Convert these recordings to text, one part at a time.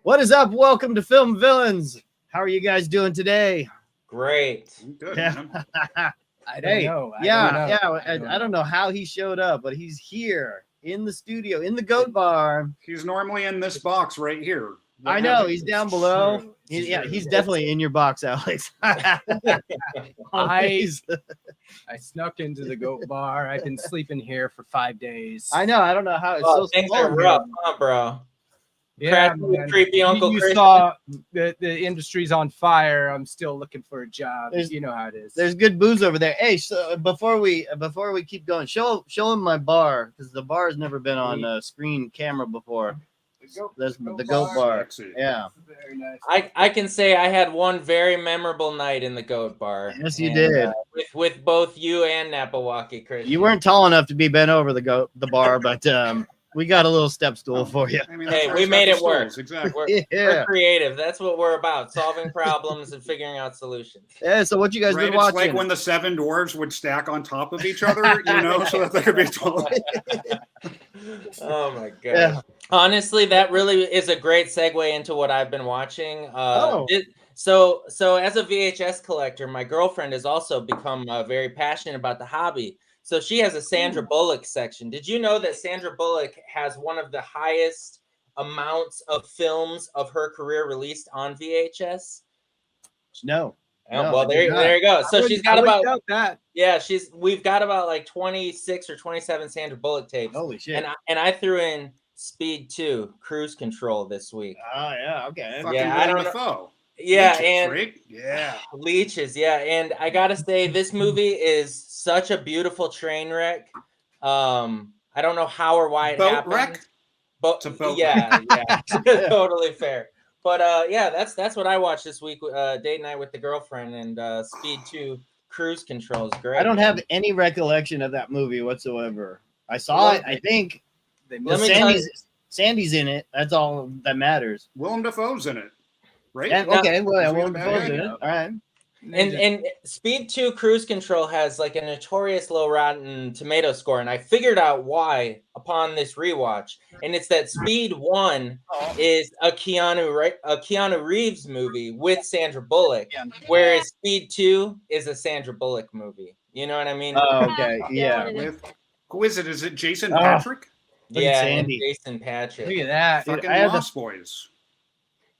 What is up? Welcome to Film Villains. How are you guys doing today? Great. Good. Yeah. I don't know. I don't know how he showed up, but he's here in the studio, in the Goat Bar. He's normally in this box right here. I know he's down below. He's definitely in your box, Alex. I snuck into the Goat Bar. I've been sleeping here for 5 days. I know. I don't know how it's Oh, so things small are here. rough, huh, bro? Yeah, Crashing with man. creepy Uncle you Christian. saw the industry's on fire. I'm still looking for a job. There's- You know how it is. There's good booze over there. Hey, so before we keep going, show him my bar, because the bar has never been on screen camera before. There's the Goat Bar. Yeah. Very nice. I can say I had one very memorable night in the Goat Bar. Yes, you And, did. With both you and Napawaki Christian. You weren't tall enough to be bent over the bar, but we got a little step stool for you. I mean, Hey, that's we why made it's it got the work. stools, Exactly. We're Yeah. creative. That's what we're about. Solving problems and figuring out solutions. Yeah. So what you guys Right? been It's watching? like when the seven dwarves would stack on top of each other, so that they could be tall. Oh my god. Yeah. Honestly, that really is a great segue into what I've been watching. Oh. So as a VHS collector, my girlfriend has also become very passionate about the hobby. So she has a Sandra Bullock section. Did you know that Sandra Bullock has one of the highest amounts of films of her career released on VHS? No. Oh, No, well, I did there you go. So she's got about that. we've got about like 26 or 27 Sandra Bullock tapes. Holy shit. And I threw in Speed 2, Cruise Control this week. Oh yeah. Okay. Fucking Yeah, I Willem don't Dafoe. Yeah, Leeches, and right? Yeah. Leeches, yeah. And I gotta say, this movie is such a beautiful train wreck. I don't know how or why it Boat happened. wreck? But It's a boat yeah, totally fair. But yeah, that's what I watched this week. Date night with the girlfriend, and Speed 2, Cruise Control is great. I don't have any recollection of that movie whatsoever. I saw it. I think Let me tell you- Sandy's in it. That's all that matters. Willem Dafoe's in it, right? Yeah, Now- okay. Well, Is he we'll the bad propose guy? it. All right. And Speed 2 Cruise Control has like a notorious low Rotten Tomato score, and I figured out why upon this rewatch. And it's that Speed 1 is a Keanu Reeves movie with Sandra Bullock, whereas Speed 2 is a Sandra Bullock movie. You know what I mean? Oh, okay. Yeah. With who is it? Is it Jason Oh. Patrick? Look at yeah, Sandy. and Jason Patrick. Look at that. Dude, Fucking I had the- Lost Boys.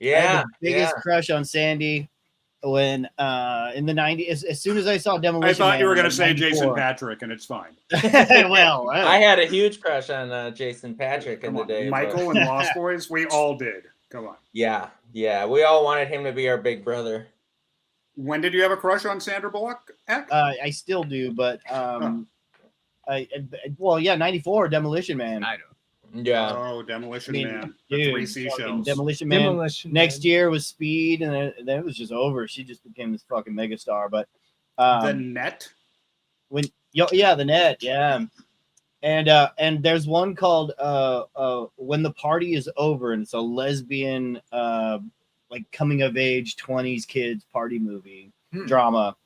I had Yeah, the biggest crush on Sandy when in the 90s. As soon as I saw Demolition I thought you were Man going in to say Jason 94. Patrick, and it's fine. Well, I had a huge crush on Jason Patrick in Come the on. day. but- Michael and Lost Boys, we all did. Come on. Yeah, we all wanted him to be our big brother. When did you have a crush on Sandra Bullock? Eck? I still do, but well, yeah, 94 Demolition Man. I don't. Yeah. Oh, Demolition I mean, Man. The dude, three fucking seashells. Demolition Man. Demolition. Next year was Speed, and then it was just over. She just became this fucking megastar. But The Net. yeah, the Net, yeah. And there's one called When the Party Is Over, and it's a lesbian like coming of age 20s kids party movie drama.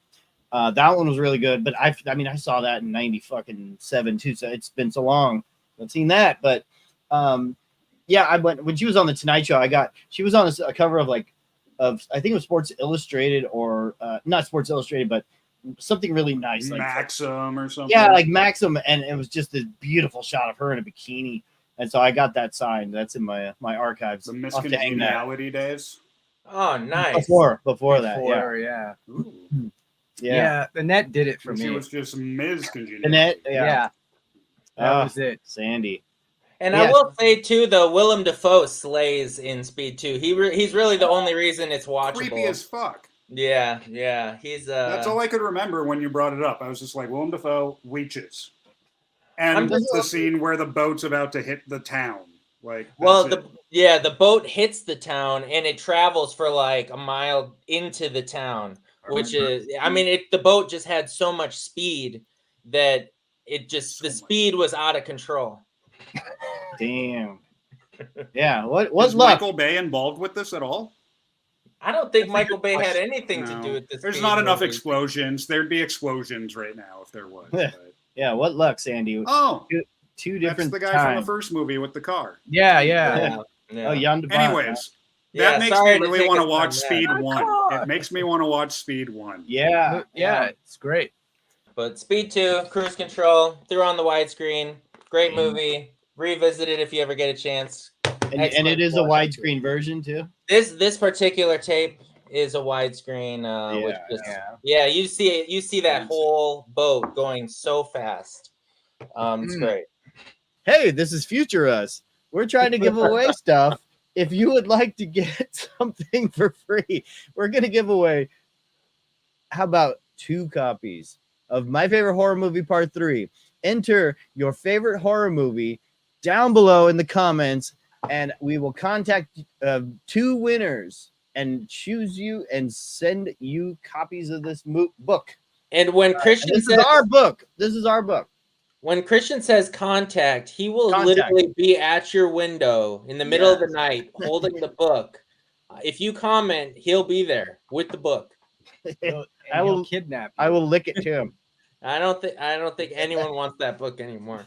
That one was really good, but I mean I saw that in 97 too, so it's been so long I've seen that. But yeah, I went when she was on the Tonight Show. She was on a cover of I think it was Sports Illustrated or not Sports Illustrated, but something really nice, like Maxim or something. yeah, like Maxim, and it was just this beautiful shot of her in a bikini, and so I got that signed. That's in my archives. The I'll have to hang that. Miscongeniality days. Oh, nice. Before that, Yeah. Ooh. yeah. The Net did it for She me. was just Ms. Congeniality. The Net, Yeah. That was it. Sandy. And Yeah. I will say too, though, Willem Dafoe slays in Speed 2. He's really the only reason it's watchable. Creepy as fuck. Yeah. He's That's all I could remember when you brought it up. I was just like, Willem Dafoe, leeches. And I'm just- the scene where the boat's about to hit the town. Like, well, that's it. the boat hits the town and it travels for like a mile into the town, which is, I mean, the boat just had so much speed that the speed was out of control. Damn. Yeah. What Was luck? Michael Bay involved with this at all? I don't think Michael Bay had anything to No. do with this. There's Speed not enough movie. explosions. There'd be explosions right now if there was. Yeah. but- Yeah. What luck, Sandy? Oh, Two that's different the guy from times. the first movie with the car. Yeah. Yeah. Oh, Jan de Bont. Anyways, That makes me sorry to really take want us to on watch that. Speed Oh, 1. come on. It makes me want to watch Speed 1. Yeah, Yeah, it's great. But Speed 2, Cruise Control, threw on the widescreen. Great movie. Revisit it if you ever get a chance. and it Excellent is a quality. widescreen version too. This particular tape is a widescreen, which just you see that whole boat going so fast. It's great. Hey, this is Future Us. We're trying to give away stuff. If you would like to get something for free, we're gonna give away. How about 2 copies of My Favorite Horror Movie Part 3? Enter your favorite horror movie down below in the comments, and we will contact 2 winners and choose you and send you copies of this book. And when Christian this says is our book. This is our book. When Christian says contact, he will literally be at your window in the middle of the night holding the book. If you comment, he'll be there with the book. I will kidnap you. I will lick it to him. I don't think anyone wants that book anymore.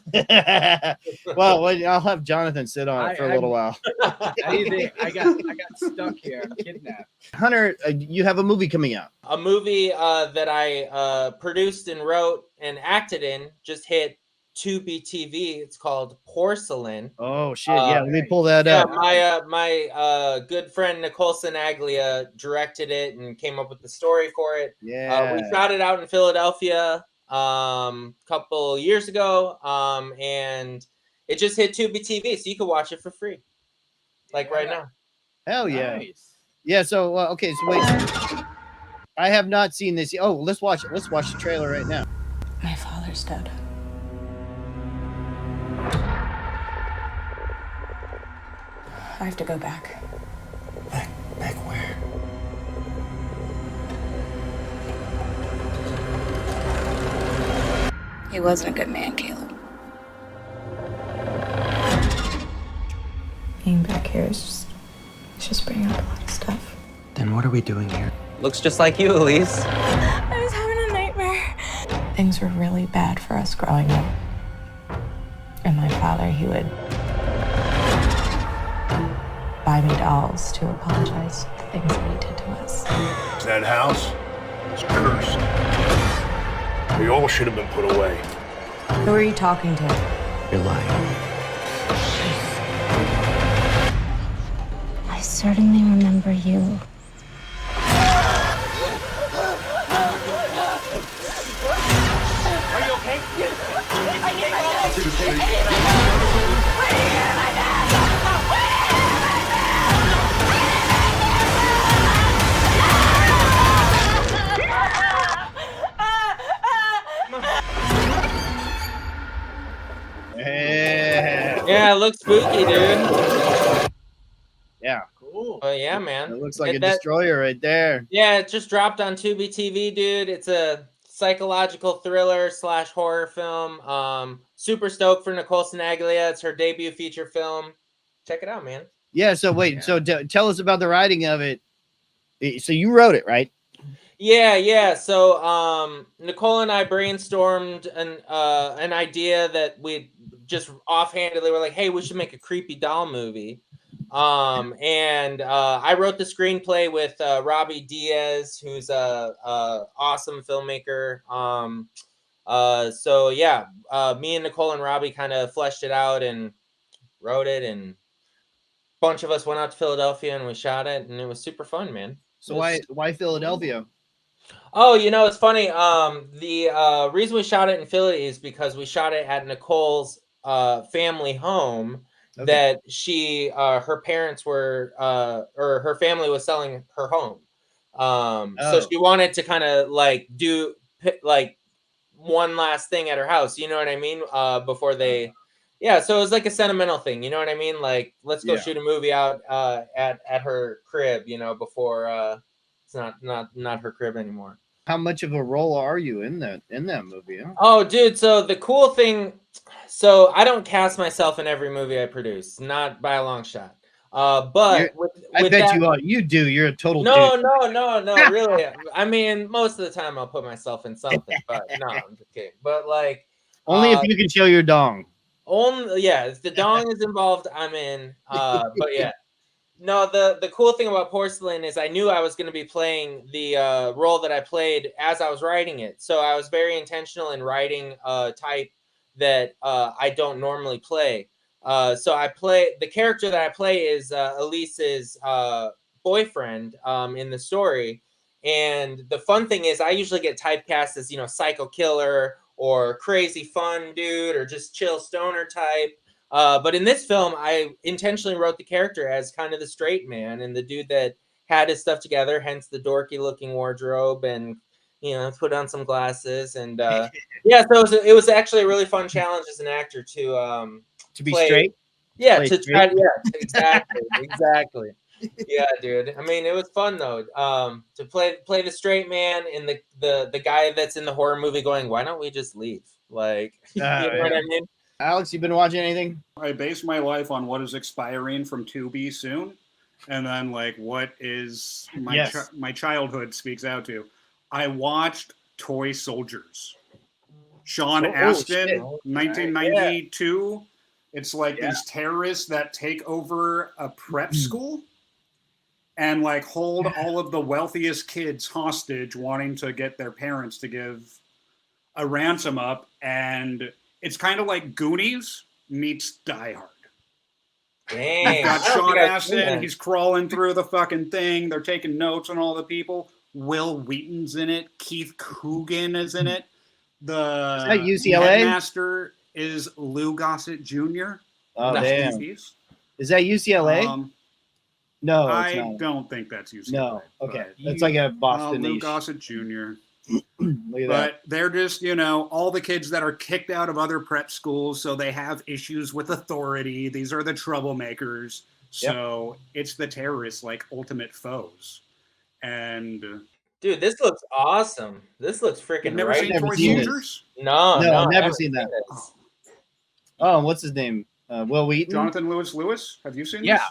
well, I'll have Jonathan sit on it for a little while. I got stuck here. I'm kidnapped. Hunter, you have a movie coming out. A movie that I produced and wrote and acted in just hit Tubi TV. It's called Porcelain. Oh shit! Yeah, let me pull that up. My good friend Nicole Sinaglia directed it and came up with the story for it. Yeah, we shot it out in Philadelphia couple years ago, and it just hit Tubi TV, so you can watch it for free, like right now. Hell yeah! Nice. Yeah. So okay, so wait, I have not seen this. Oh, let's watch it. Let's watch the trailer right now. My father's dead. I have to go back. Back where? He wasn't a good man, Caleb. Being back here is just bringing up a lot of stuff. Then what are we doing here? Looks just like you, Elise. I was having a nightmare. Things were really bad for us growing up. And my father, he would buy me dolls to apologize for the things that he did to us. That house is cursed. We all should have been put away. Who are you talking to? You're lying. I certainly remember you. Are you okay? Yeah, it looks spooky, dude. Yeah, Cool. Oh yeah, man. it looks like a That- destroyer right there. Yeah, it just dropped on Tubi TV, dude. It's a psychological thriller / horror film. Super stoked for Nicole Sinaglia. It's her debut feature film. Check it out, man. Yeah. So wait. So tell us about the writing of it. So you wrote it, right? Yeah. So Nicole and I brainstormed an idea that we just offhandedly were like, hey, we should make a creepy doll movie. And I wrote the screenplay with Robbie Diaz, who's a awesome filmmaker. So yeah, me and Nicole and Robbie kind of fleshed it out and wrote it, and a bunch of us went out to Philadelphia and we shot it, and it was super fun, man. So why Philadelphia? Oh, it's funny. The reason we shot it in Philly is because we shot it at Nicole's family home. Okay. That she her parents were or her family was selling her home. So she wanted to kind of do one last thing at her house, you know what I mean? Before they so it was like a sentimental thing, you know what I mean? Like, let's go shoot a movie out at her crib, before it's not her crib anymore. How much of a role are you in that movie? Huh? Oh, dude. So the cool thing, so I don't cast myself in every movie I produce, not by a long shot. But I bet you are. You do. You're a total no, dude. no, really. I mean, most of the time I'll put myself in something, but no, I'm just kidding. But only if you can show your dong. Only if the dong is involved, I'm in. But yeah. No, the cool thing about Porcelain is I knew I was going to be playing the role that I played as I was writing it. So I was very intentional in writing a type that I don't normally play. So I play the character that I play is Elise's boyfriend in the story. And the fun thing is I usually get typecast as, psycho killer or crazy fun dude or just chill stoner type. But in this film, I intentionally wrote the character as kind of the straight man and the dude that had his stuff together, hence the dorky looking wardrobe and, put on some glasses. And yeah, so it was actually a really fun challenge as an actor to be play, straight. Yeah, play to straight. try. Yeah, exactly. Yeah, dude. I mean, it was fun though. To play the straight man and the guy that's in the horror movie going, why don't we just leave? Like, you know what I mean? Alex, you been watching anything? I base my life on what is expiring from Tubi soon, and then like what is my childhood speaks out to. I watched Toy Soldiers. Sean Astin, 1992. It's like these terrorists that take over a prep school and like hold all of the wealthiest kids hostage, wanting to get their parents to give a ransom up. And it's kind of like Goonies meets Die Hard. Dang. You've got Sean Astin. He's crawling through the fucking thing. They're taking notes on all the people. Will Wheaton's in it. Keith Coogan is in it. The UCLA? headmaster is Lou Gossett Jr. Oh, damn. Is that UCLA? No, I it's not. don't think that's UCLA. No, okay. That's like a Boston Lou Gossett Jr. Look at But that. they're just, all the kids that are kicked out of other prep schools, so they have issues with authority. These are the troublemakers. So it's the terrorists, like ultimate foes. And dude, this looks awesome. This looks freaking. You've never seen Toy Soldiers? No, I've never seen that. Oh, what's his name? Will Wheaton? Jonathan Lewis. Have you seen this? Yeah.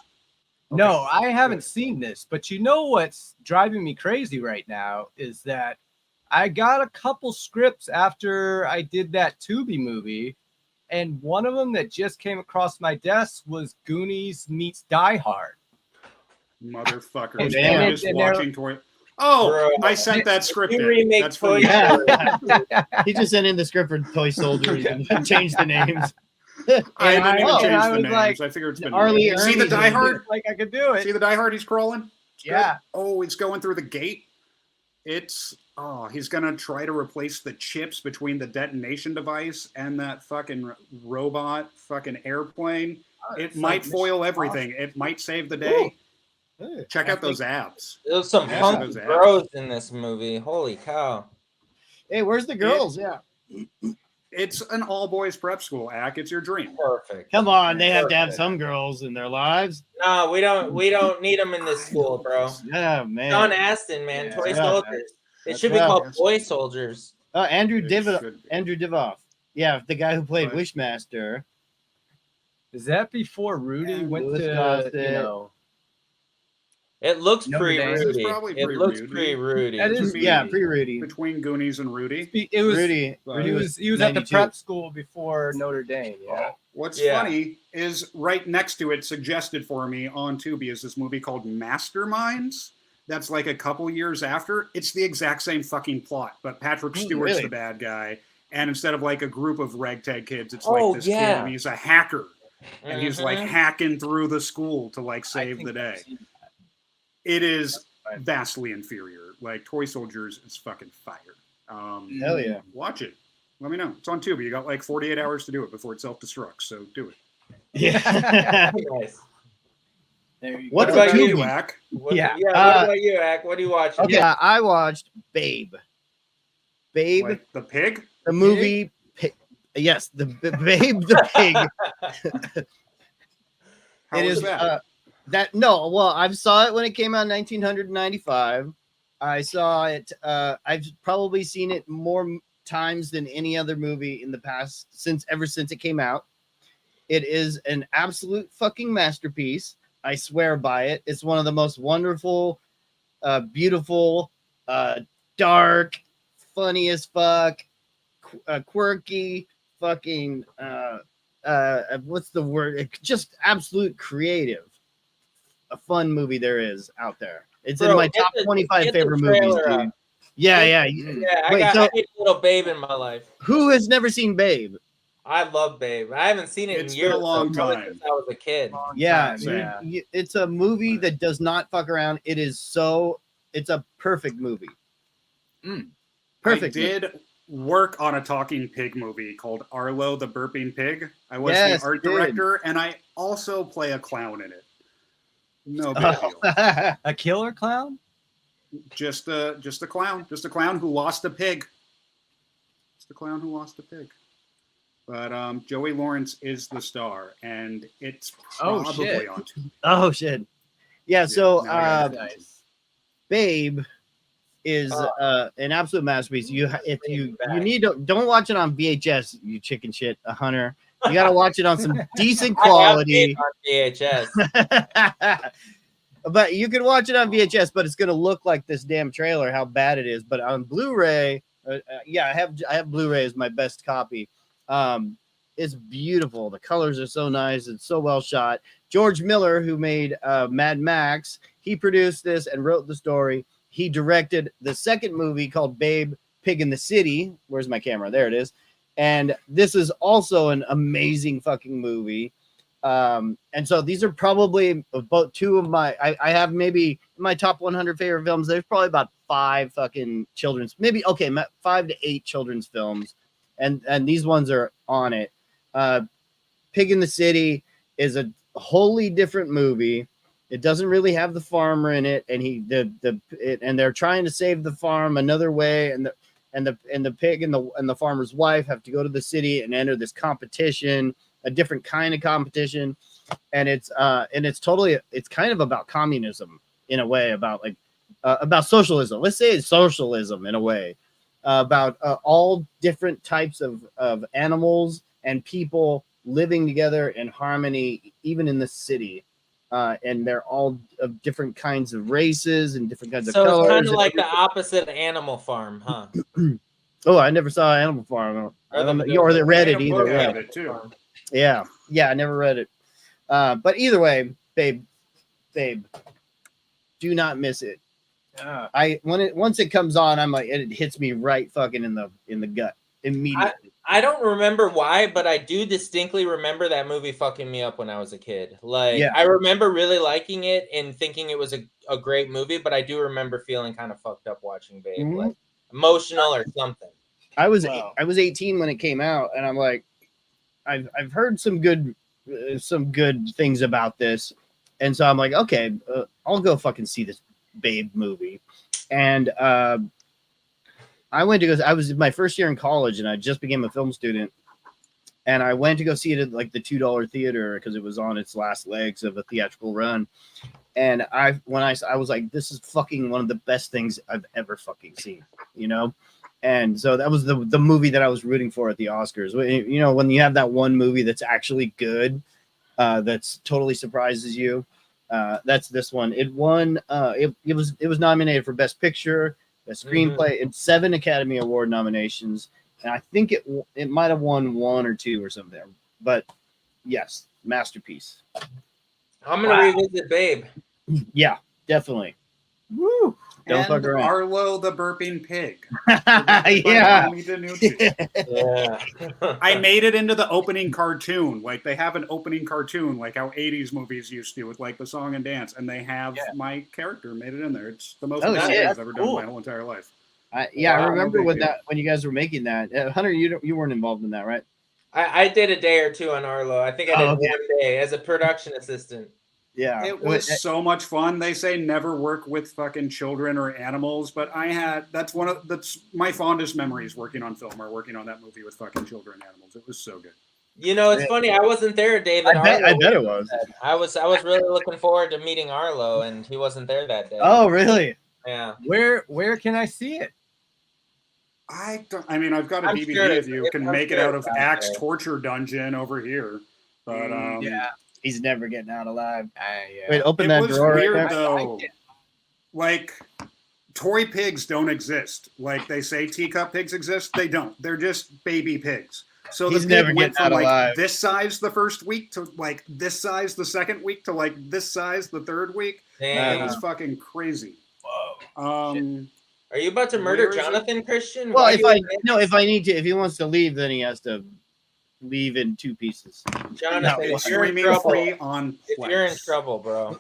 No, I haven't seen this, but you know what's driving me crazy right now is that I got a couple scripts after I did that Tubi movie, and one of them that just came across my desk was Goonies meets Die Hard. Motherfucker. And just watching Toy. Oh, bro, I sent that script in. That's funny. He just sent in the script for Toy Soldiers and changed the names. I didn't even change the names. Like, I figured it's been. Arlie, see the Die Hard? Like I could do it. See the Die Hard? He's crawling. Yeah. Oh, it's going through the gate. He's gonna try to replace the chips between the detonation device and that fucking robot, fucking airplane. It might foil everything. It might save the day. Ooh. Check out those abs. There's some punk bros in this movie. Holy cow! Hey, where's the girls? It's an all-boys prep school, Ack. It's your dream. Perfect. Come on, they have to have some girls in their lives. No, we don't need them in this school, bro. Yeah, man. Sean Astin, man. Toy Soldiers. It should be called Boy Soldiers. Andrew Divoff. Yeah, the guy who played Wishmaster. Is that before Rudy went to, It looks pre-Rudy. It looks pre-Rudy. That is, pre-Rudy. Between Goonies and Rudy. It was Rudy. He was at the prep school before Notre Dame. Yeah. What's funny is right next to it, suggested for me on Tubi, is this movie called Masterminds. That's like a couple years after. It's the exact same fucking plot, but Patrick Stewart's the bad guy. And instead of like a group of ragtag kids, it's like this kid, and he's a hacker. And he's like hacking through the school to like save the day. It is vastly inferior. Like Toy Soldiers is fucking fire. Hell yeah. Watch it. Let me know. It's on Tubi. You got like 48 hours to do it before it self-destructs. So do it. Yeah. Nice. What about you, Ack? What about you, Ack? What do you watch? Okay, I watched Babe. Babe. Like the pig? The movie. Yes, the Babe the pig. How is that? I saw it when it came out in 1995. I saw it. I've probably seen it more times than any other movie in the past ever since it came out. It is an absolute fucking masterpiece. I swear by it. It's one of the most wonderful, beautiful, dark, funny as fuck, quirky, fucking what's the word? Just absolute creative a fun movie there is out there. It's Bro, in my get top the- 25 get the favorite movies, trailer dude. up. Yeah, yeah. Yeah, Wait, I need a little Babe in my life. Who has never seen Babe? I love Babe. I haven't seen it in It's years. been a long probably time. since I was a kid. Yeah, Yeah. it's a movie that does not fuck around. It's a perfect movie. Perfect. I did work on a talking pig movie called Arlo, the Burping Pig. I was Yes, the art you did. director, and I also play a clown in it. No big deal. A killer clown? Just a clown who lost a pig. Just a clown who lost a pig. But Joey Lawrence is the star, and it's probably on Tubi. Oh shit. Yeah, so Nice. Babe is an absolute masterpiece. If you need to, don't watch it on VHS, you chicken shit, a hunter. You got to watch it on some decent quality. I have Babe on VHS. But you can watch it on VHS, but it's going to look like this damn trailer, how bad it is. But on Blu-ray, I have Blu-ray as my best copy. It's beautiful. The colors are so nice. It's so well shot. George Miller, who made Mad Max, he produced this and wrote the story. He directed the second movie called Babe, Pig in the City. Where's my camera? There it is. And this is also an amazing fucking movie. And so these are probably about two of my, I have maybe my top 100 favorite films. There's probably about 5 fucking children's, maybe, okay, 5 to 8 children's films. And these ones are on it. Pig in the City is a wholly different movie. It doesn't really have the farmer in it, and and they're trying to save the farm another way, and the pig and the farmer's wife have to go to the city and enter this competition, a different kind of competition, and it's kind of about communism in a way, about socialism. Let's say it's socialism in a way, about all different types of animals and people living together in harmony, even in the city. And they're all of different kinds of races and different kinds of colors. So it's kind of like the opposite of Animal Farm, huh? Oh, I never saw Animal Farm. Or they read it either. Yeah, Yeah. it too. Yeah, I never read it. But either way, babe, do not miss it. Once it comes on, I'm like, it hits me right fucking in the gut immediately. I don't remember why, but I do distinctly remember that movie fucking me up when I was a kid. Like, I remember really liking it and thinking it was a great movie, but I do remember feeling kind of fucked up watching Babe, like emotional or something. I was 18 when it came out, and I'm like, I've heard some good things about this, and so I'm like, okay, I'll go fucking see this Babe movie, and I went to go. I was in my first year in college, and I just became a film student. And I went to go see it at like the $2 theater because it was on its last legs of a theatrical run. And I was like, this is fucking one of the best things I've ever fucking seen, you know. And so that was the movie that I was rooting for at the Oscars. You know, when you have that one movie that's actually good, that's totally surprises you. That's this one. It won. It was nominated for Best Picture, Best Screenplay, and 7 Academy Award nominations. And I think it might have won 1 or 2 or something. But yes, masterpiece. I'm gonna revisit Babe. Yeah, definitely. Woo! Don't fuck around. Arlo the Burping Pig. Yeah. I made it into the opening cartoon. Like, they have an opening cartoon, like how 80s movies used to, with like the song and dance, and they have my character made it in there. It's the most amazing thing I've ever done in my whole entire life. I remember when you guys were making that. Hunter, you weren't involved in that, right? I did a day or 2 on Arlo. I think I did 1 day as a production assistant. Yeah, it was so much fun. They say never work with fucking children or animals, but that's my fondest memories working on film, or working on that movie with fucking children and animals. It was so good. You know, it's funny. I wasn't there, David. I bet it was. I was really looking forward to meeting Arlo, and he wasn't there that day. Oh, really? Yeah. Where can I see it? I've got a DVD if you can make it out of Axe Torture Dungeon over here. But he's never getting out alive. Yeah. Wait, open that drawer. Weird, right though. Like, toy pigs don't exist. Like, they say teacup pigs exist. They don't. They're just baby pigs. So He's the never pig went getting out from like alive. this size the first week to like this size the second week to like this size the third week. Damn. It was fucking crazy. Whoa. Are you about to murder Where is it? Jonathan, Christian? Well, Why if you I admit- if I need to, if he wants to leave, then he has to leave in 2 pieces. Jonathan, if It's you're in streaming trouble, free on if Plex. you're in trouble, bro.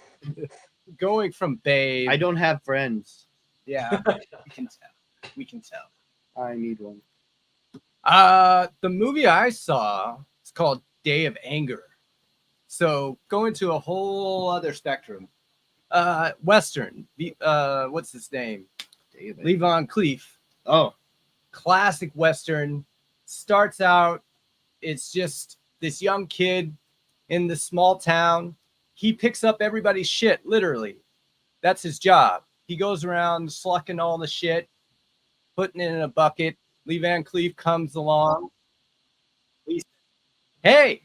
Going from Babe. I don't have friends. Yeah, we can tell. We can tell. I need one. The movie I saw is called Day of Anger. So going to a whole other spectrum. Western. What's his name? Levon Cleef. Oh, Classic Western. Starts out, it's just this young kid in this small town. He picks up everybody's shit, literally. That's his job. He goes around slucking all the shit, putting it in a bucket. Lee Van Cleef comes along. He says, hey,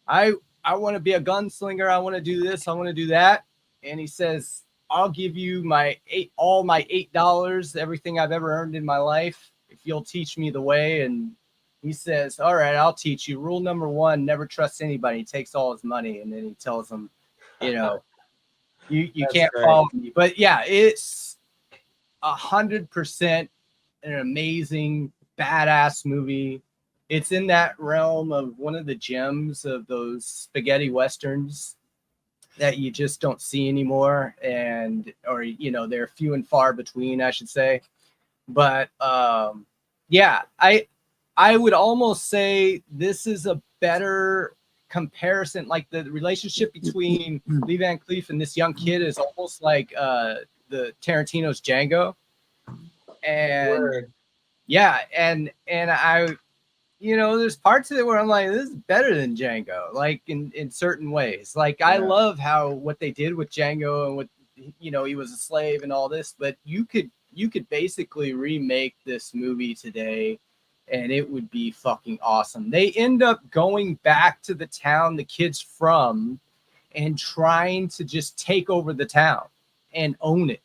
I want to be a gunslinger. I want to do this. I want to do that. And he says, I'll give you all my $8, everything I've ever earned in my life, if you'll teach me the way. And he says, all right, I'll teach you. Rule number 1, never trust anybody. He takes all his money, and then he tells them, you know, you can't follow me. But yeah, it's 100% an amazing, badass movie. It's in that realm of one of the gems of those spaghetti westerns that you just don't see anymore, or you know, they're few and far between, I should say. But yeah, I would almost say this is a better comparison. Like the relationship between Lee Van Cleef and this young kid is almost like the Tarantino's Django. And Word. yeah, and I, you know, there's parts of it where I'm like, this is better than Django, like in certain ways. Like I love what they did with Django and what, you know, he was a slave and all this, but you could basically remake this movie today and it would be fucking awesome. They end up going back to the town the kid's from and trying to just take over the town and own it.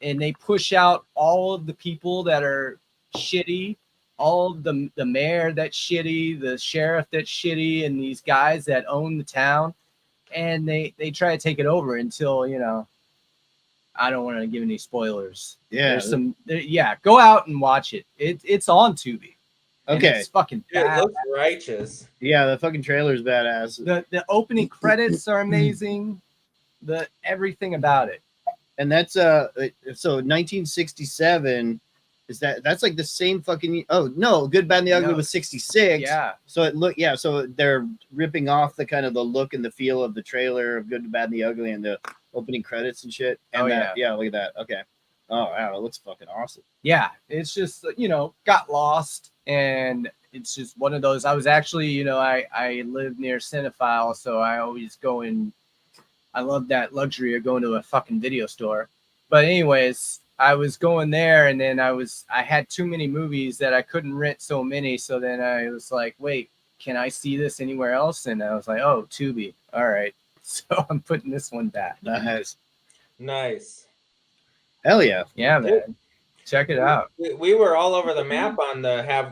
And they push out all of the people that are shitty, all of the mayor that's shitty, the sheriff that's shitty, and these guys that own the town. And they try to take it over until, you know, I don't want to give any spoilers. yeah. Go out and watch it. It's on Tubi. And Okay. it's fucking Dude, it bad. looks righteous. Yeah, the fucking trailer's badass. The opening credits are amazing. The everything about it. And that's so 1967 is that's like the same fucking. Oh no, Good, Bad, and the Ugly No. was 66. Yeah. So so they're ripping off the kind of the look and the feel of the trailer of Good, Bad, and the Ugly and the opening credits and shit. And yeah, look at that. Okay. Oh wow, it looks fucking awesome. Yeah, it's just, you know, got lost, and it's just one of those. I was actually, you know, I live near Cinephile, so I always go in. I love that luxury of going to a fucking video store. But anyways, I was going there, and then I had too many movies that I couldn't rent so many. So then I was like, wait, can I see this anywhere else? And I was like, oh, Tubi. All right. So I'm putting this one back. Nice. Hell yeah. Yeah, man. Check it out. We were all over the map on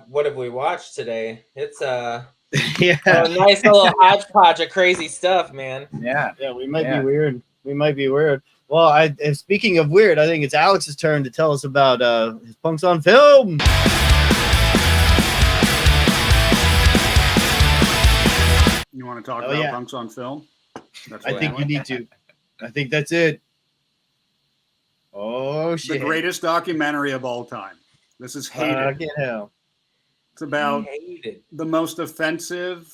what have we watched today? It's Yeah. a nice little hodgepodge of crazy stuff, man. Yeah. Yeah, we might be weird. We might be weird. Well, speaking of weird, I think it's Alex's turn to tell us about his Punks on Film. You want to talk about Punks on Film? That's I think you need to. I think that's it. Oh shit! The greatest documentary of all time. This is hated. Fucking hell. It's about the most offensive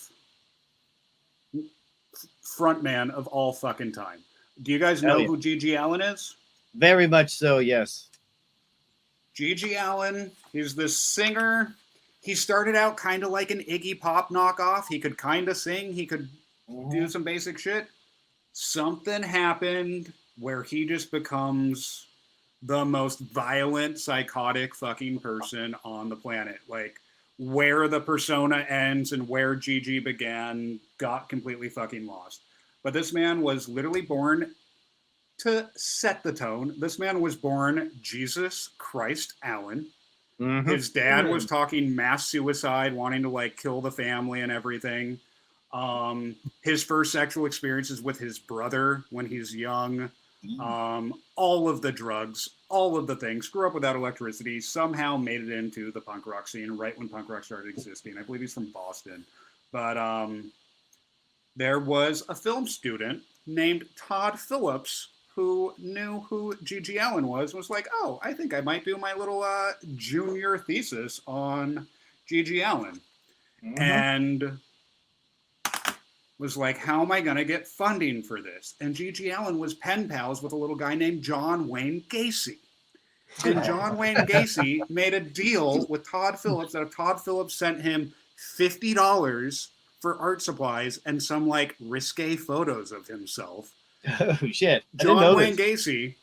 frontman of all fucking time. Do you guys know who G.G. Allin is? Very much so, yes. G.G. Allin, he's this singer. He started out kind of like an Iggy Pop knockoff. He could kind of sing. He could do some basic shit. Something happened where he just becomes the most violent, psychotic fucking person on the planet. Like, where the persona ends and where GG began got completely fucking lost. But this man was literally born to set the tone. This man was born Jesus Christ Allin. His dad was talking mass suicide, wanting to like kill the family and everything. His first sexual experiences with his brother when he's young. All of the drugs, all of the things. Grew up without electricity. Somehow made it into the punk rock scene right when punk rock started existing. I believe he's from Boston. But there was a film student named Todd Phillips who knew who G.G. Allin was like, oh, I think I might do my little junior thesis on G.G. Allin. And was like, how am I going to get funding for this? And G.G. Allin was pen pals with a little guy named John Wayne Gacy. And John Wayne Gacy made a deal with Todd Phillips that if Todd Phillips sent him $50 for art supplies and some like risque photos of himself, oh shit! John Wayne Gacy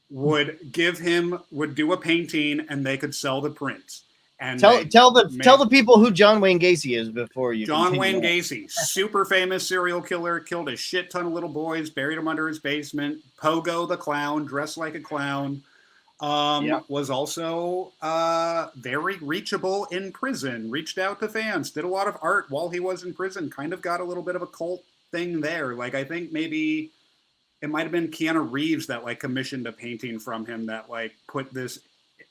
would do a painting and they could sell the prints. And tell the people who John Wayne Gacy is before you. John Wayne Gacy, super famous serial killer, killed a shit ton of little boys, buried them under his basement. Pogo the clown, dressed like a clown. Was also very reachable in prison. Reached out to fans, did a lot of art while he was in prison. Kind of got a little bit of a cult thing there. Like I think maybe it might have been Keanu Reeves that like commissioned a painting from him that like put this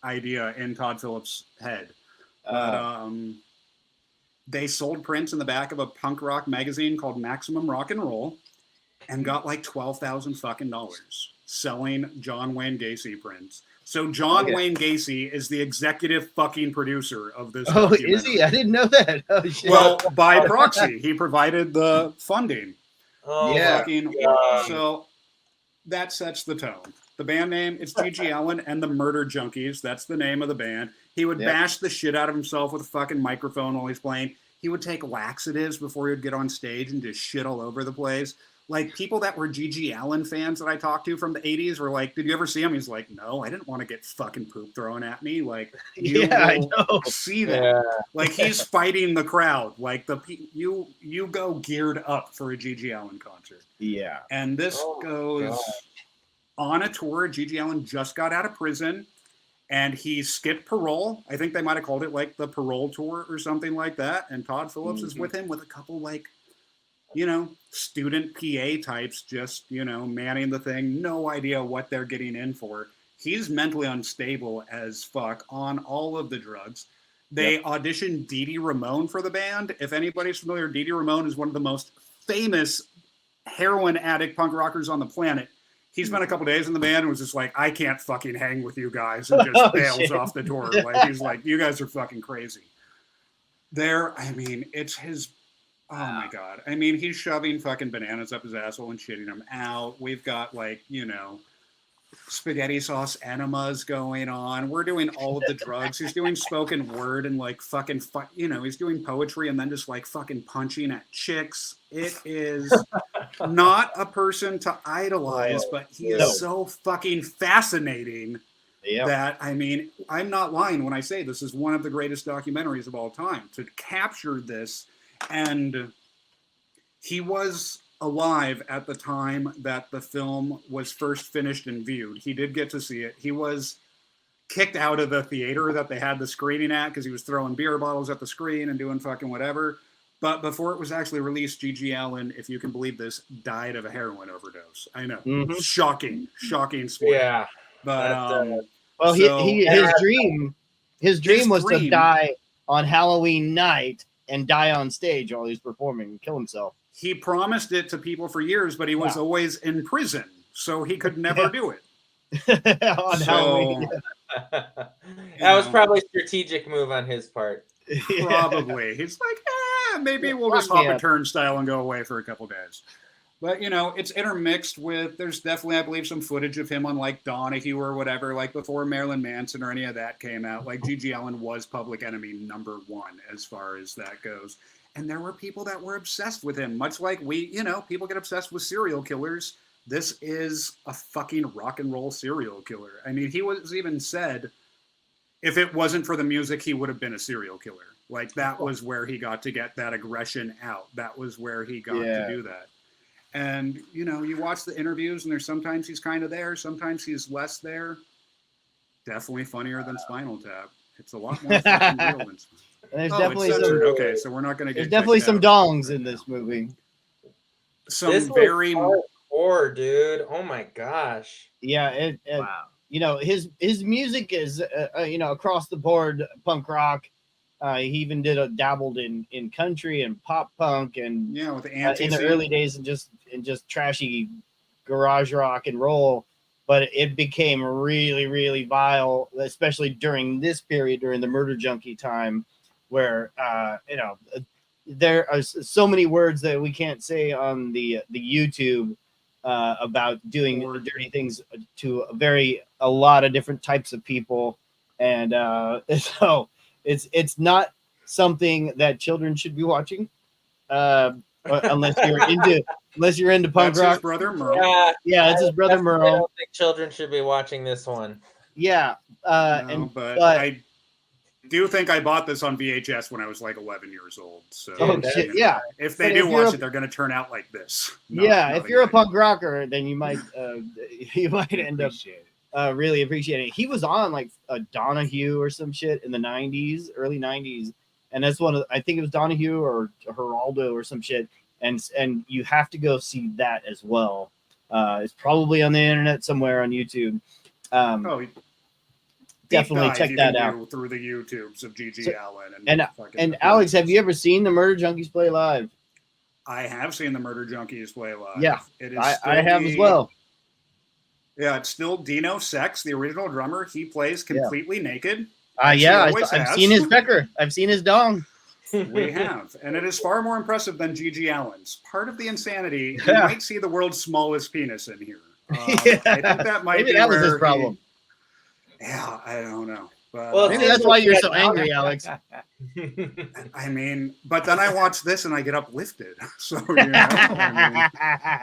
idea in Todd Phillips' head. But they sold prints in the back of a punk rock magazine called Maximum Rock and Roll and got like $12,000 fucking selling John Wayne Gacy prints. So John Wayne Gacy is the executive fucking producer of this. Oh, is he? I didn't know that. Oh, shit. Well, by proxy, he provided the funding. Oh, yeah. So that sets the tone. The band name, it's G.G. Allin and the Murder Junkies. That's the name of the band. He would bash the shit out of himself with a fucking microphone while he's playing. He would take laxatives before he would get on stage and just shit all over the place. Like, people that were G.G. Allin fans that I talked to from the 80s were like, did you ever see him? He's like, no, I didn't want to get fucking poop thrown at me. Like, you will see that. Yeah. Like, he's fighting the crowd. Like, you go geared up for a G.G. Allin concert. Yeah. And this goes on a tour. G.G. Allin just got out of prison, and he skipped parole. I think they might have called it, like, the parole tour or something like that. And Todd Phillips is with him with a couple, like, you know, student PA types just, you know, manning the thing. No idea what they're getting in for. He's mentally unstable as fuck on all of the drugs. They auditioned Dee Dee Ramone for the band. If anybody's familiar, Dee Dee Ramone is one of the most famous heroin addict punk rockers on the planet. He spent a couple days in the band and was just like, I can't fucking hang with you guys, and just bails off the tour. Like, he's like, you guys are fucking crazy. I mean, it's his... Oh my God. I mean, he's shoving fucking bananas up his asshole and shitting them out. We've got, like, you know, spaghetti sauce enemas going on. We're doing all of the drugs. He's doing spoken word and, like, fucking, you know, he's doing poetry and then just, like, fucking punching at chicks. It is not a person to idolize, but he is so fucking fascinating that, I mean, I'm not lying when I say this is one of the greatest documentaries of all time. To capture this. And he was alive at the time that the film was first finished and viewed. He did get to see it. He was kicked out of the theater that they had the screening at because he was throwing beer bottles at the screen and doing fucking whatever. But before it was actually released, G.G. Allin, if you can believe this, died of a heroin overdose. I know. Mm-hmm. Shocking spoiler. Yeah. But, well, his dream was to die on Halloween night and die on stage while he's performing and kill himself. He promised it to people for years, but he was always in prison, so he could never do it. On Halloween. That was probably a strategic move on his part. Probably. He's like, maybe we'll just hop a turnstile and go away for a couple days. But, you know, it's intermixed with, there's definitely, I believe, some footage of him on, like, Donahue or whatever, like, before Marilyn Manson or any of that came out. Like, G.G. Allin was public enemy #1 as far as that goes. And there were people that were obsessed with him, much like people get obsessed with serial killers. This is a fucking rock and roll serial killer. I mean, he was even said, if it wasn't for the music, he would have been a serial killer. Like, that was where he got to get that aggression out. That was where he got to do that. And, you know, you watch the interviews and there's sometimes he's kind of there, sometimes he's less there. Definitely funnier than Spinal Tap. It's a lot more fucking real than. There's Oh, definitely it's some. censored. Okay, so we're not going to get. There's definitely kicked some out dongs right in now. this movie. Some This very. was hardcore, dude. Oh my gosh. Yeah, Wow. you know, his music is you know, across the board punk rock. He even dabbled in country and pop punk and Yeah, with in the early days and just trashy garage rock and roll. But it became really, really vile, especially during this period, during the Murder Junkie time, where you know, there are so many words that we can't say on the YouTube about doing dirty things to a lot of different types of people, and so it's not something that children should be watching, unless you're into punk That's rock. his brother Merle. Yeah, it's his brother I Merle. don't think children should be watching this one. Yeah, No, but I do think I bought this on VHS when I was like 11 years old. So, shit, yeah. If they But do if watch you're it, they're going to turn out like this. If you're a punk rocker, then you might end up really appreciating it. He was on like a Donahue or some shit in the 90s, early 90s, and that's I think it was Donahue or Geraldo or some shit, and you have to go see that as well. It's probably on the internet somewhere on YouTube. Definitely check that out through the YouTubes of G.G. Allen and Alex. Have you ever seen the Murder Junkies play live? I have seen the Murder Junkies play live. Yeah, it is. I have as well. Yeah, it's still Dino Sex, the original drummer. He plays completely naked. I've seen his pecker. I've seen his dong. We have, and it is far more impressive than G.G. Allen's. Part of the insanity, you might see the world's smallest penis in here. I think that might be that was where his problem. Yeah, I don't know. But, well, maybe that's why you're so angry, Alex. I mean, but then I watch this and I get uplifted. So, you know,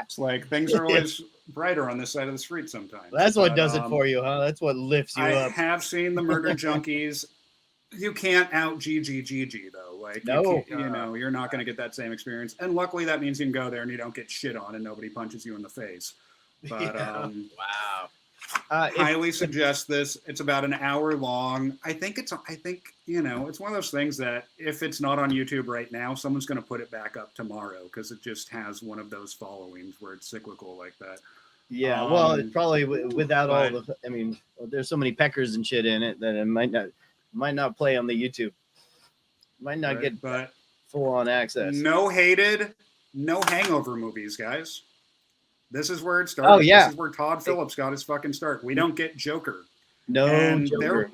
it's like things are always brighter on this side of the street sometimes. That's what does it for you, huh? That's what lifts you up. I have seen the Murder Junkies. You can't out GG though. Like, no, you know, you're not going to get that same experience. And luckily, that means you can go there and you don't get shit on and nobody punches you in the face. But wow. Highly suggest this. It's about an hour long. I think you know, it's one of those things that if it's not on YouTube right now, someone's going to put it back up tomorrow because it just has one of those followings where it's cyclical like that. Yeah, well, it probably without all the. I mean, there's so many peckers and shit in it that it might not play on the YouTube. Might not get full on access. No hated, no hangover movies, guys. This is where it started. Oh, yeah. This is where Todd Phillips got his fucking start. We don't get Joker. No Joker.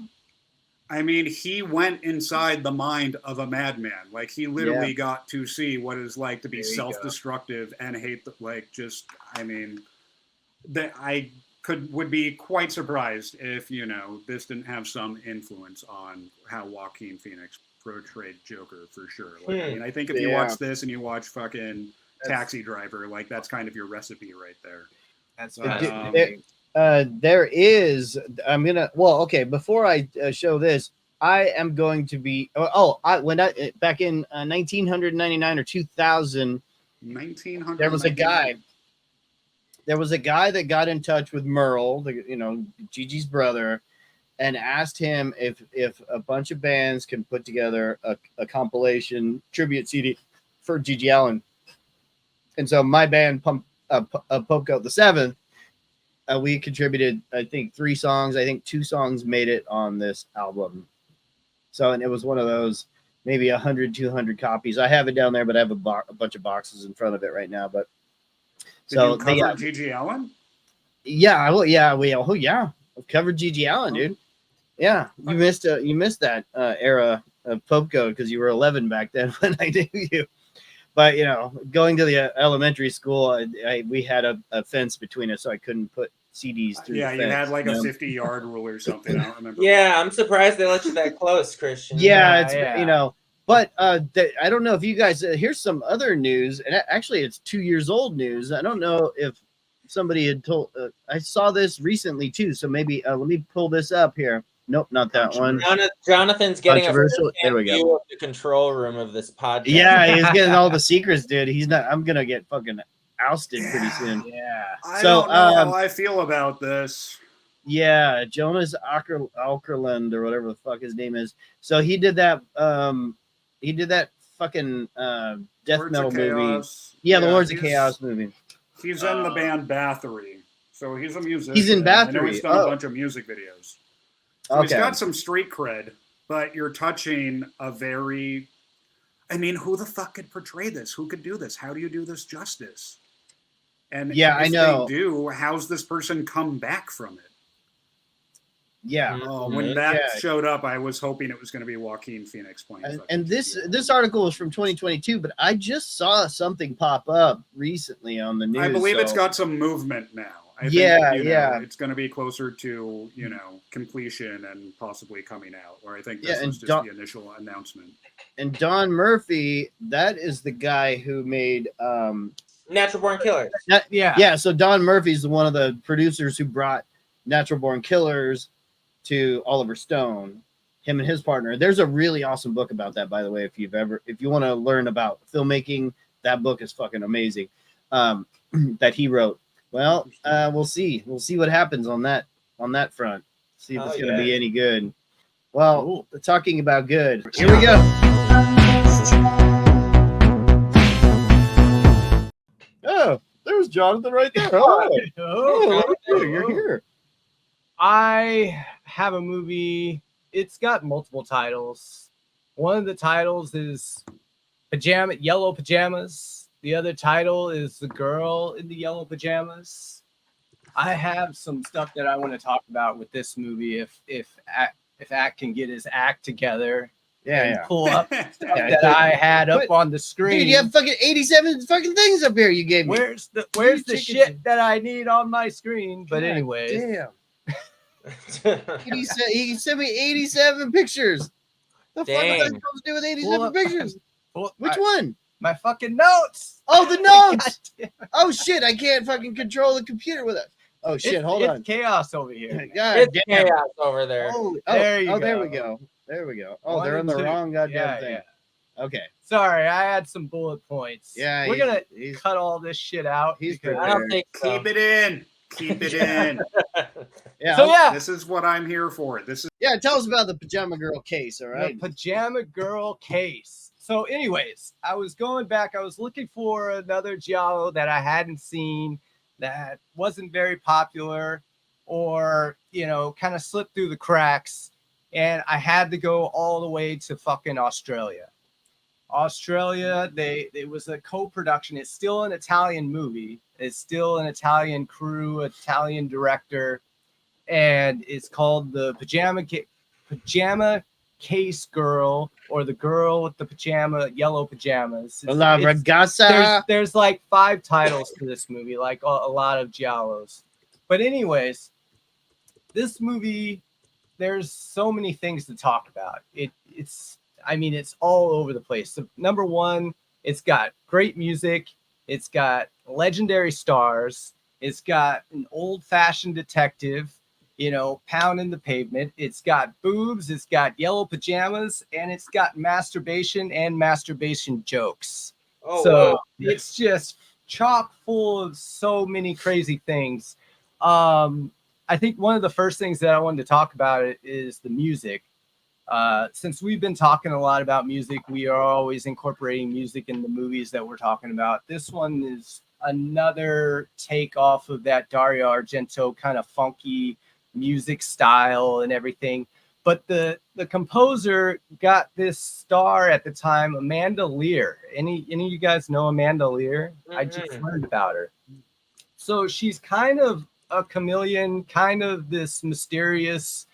I mean, he went inside the mind of a madman. Like, he literally got to see what it's like to be self-destructive and hate, I mean, that I would be quite surprised if, you know, this didn't have some influence on how Joaquin Phoenix portrayed Joker, for sure. Like, I mean, I think if you watch this and you watch fucking Taxi Driver, like, that's kind of your recipe right there. That's there is. I'm gonna. Well, okay. Before I show this, I am going to be. Back in 1999 or 2000, 1900. There was a guy. There was a guy that got in touch with Merle, Gigi's brother, and asked him if a bunch of bands can put together a compilation tribute CD for G.G. Allen. And so my band, Popecoat the Seventh, we contributed, I think, 3 songs. I think 2 songs made it on this album. So, and it was one of those, maybe 100, 200 copies. I have it down there, but I have a bunch of boxes in front of it right now. But Did you cover G.G. Allen? Yeah, I've covered G.G. Allen, dude. Yeah, you missed that era of Popecoat because you were 11 back then when I knew you. But, going to the elementary school, we had a fence between us, so I couldn't put CDs through the fence. You had like a 50-yard rule or something. I don't remember. Yeah, I'm surprised they let you that close, Christian. But I don't know if you guys, here's some other news, and actually it's 2 years old news. I don't know if somebody had told, I saw this recently too, so maybe let me pull this up here. Nope, not that one. Jonathan's getting a there we go. view of the control room of this podcast. Yeah, he's getting all the secrets, dude. He's not. I'm gonna get fucking ousted pretty soon. I don't know how I feel about this. Yeah, Jonas Åkerlund or whatever the fuck his name is. So he did that. He did that fucking death Lords metal of movie. Chaos. Yeah, the Lords of Chaos movie. He's in the band Bathory, so he's a musician. He's in I know Bathory. he's done a bunch of music videos. So he's got some street cred, but you're touching a very. I mean, who the fuck could portray this? Who could do this? How do you do this justice? And yeah, if I know. they do, how's this person come back from it? Yeah. When that showed up, I was hoping it was going to be Joaquin Phoenix playing. And this article is from 2022, but I just saw something pop up recently on the news. I believe it's got some movement now. I think, it's going to be closer to, completion and possibly coming out, where I think this was just the initial announcement. And Don Murphy, that is the guy who made Natural Born Killers. So Don Murphy's one of the producers who brought Natural Born Killers to Oliver Stone, him and his partner. There's a really awesome book about that, by the way. If you want to learn about filmmaking, that book is fucking amazing. That he wrote. Well, we'll see. We'll see what happens on that front. See if it's going to be any good. Well, talking about good. Here we go. Oh, there's Jonathan right there. Oh, you're here. I have a movie. It's got multiple titles. One of the titles is Yellow Pajamas. The other title is The Girl in the Yellow Pajamas. I have some stuff that I want to talk about with this movie if Act can get his act together. Pull up stuff that I had up on the screen. Dude, you have fucking 87 fucking things up here you gave me. Where's the shit that I need on my screen? But anyways. Damn. He sent me 87 pictures. The fuck am I supposed to do with 87 pictures? Which one? My fucking notes. Oh, the notes. Oh shit, I can't fucking control the computer with it. Oh shit, hold on. It's chaos over here. God damn. Chaos over there. There you go. There we go. There we go. Oh, they're on the wrong goddamn thing. Okay. Sorry, I had some bullet points. Yeah. We're gonna cut all this shit out. He's I don't think so. Keep it in. Keep it in. This is what I'm here for. Tell us about the Pajama Girl case, all right? The Pajama Girl case. So anyways, I was going back. I was looking for another Giallo that I hadn't seen that wasn't very popular or, kind of slipped through the cracks. And I had to go all the way to fucking Australia. It was a co-production. It's still an Italian movie. It's still an Italian crew, Italian director. And it's called the Pajama Case Girl, or the Girl with the Yellow Pajamas. La Ragazza. There's like 5 titles to this movie, like a lot of Giallos. But anyways, this movie, there's so many things to talk about. It's all over the place. So, number one, it's got great music. It's got legendary stars. It's got an old-fashioned detective, pounding the pavement. It's got boobs. It's got yellow pajamas, and it's got masturbation and masturbation jokes. It's just chock full of so many crazy things. I think one of the first things that I wanted to talk about is the music. Since we've been talking a lot about music, we are always incorporating music in the movies that we're talking about. This one is another take off of that Dario Argento kind of funky music style and everything. But the composer got this star at the time, Amanda Lear. Any of you guys know Amanda Lear? Mm-hmm. I just learned about her. So she's kind of a chameleon, kind of this mysterious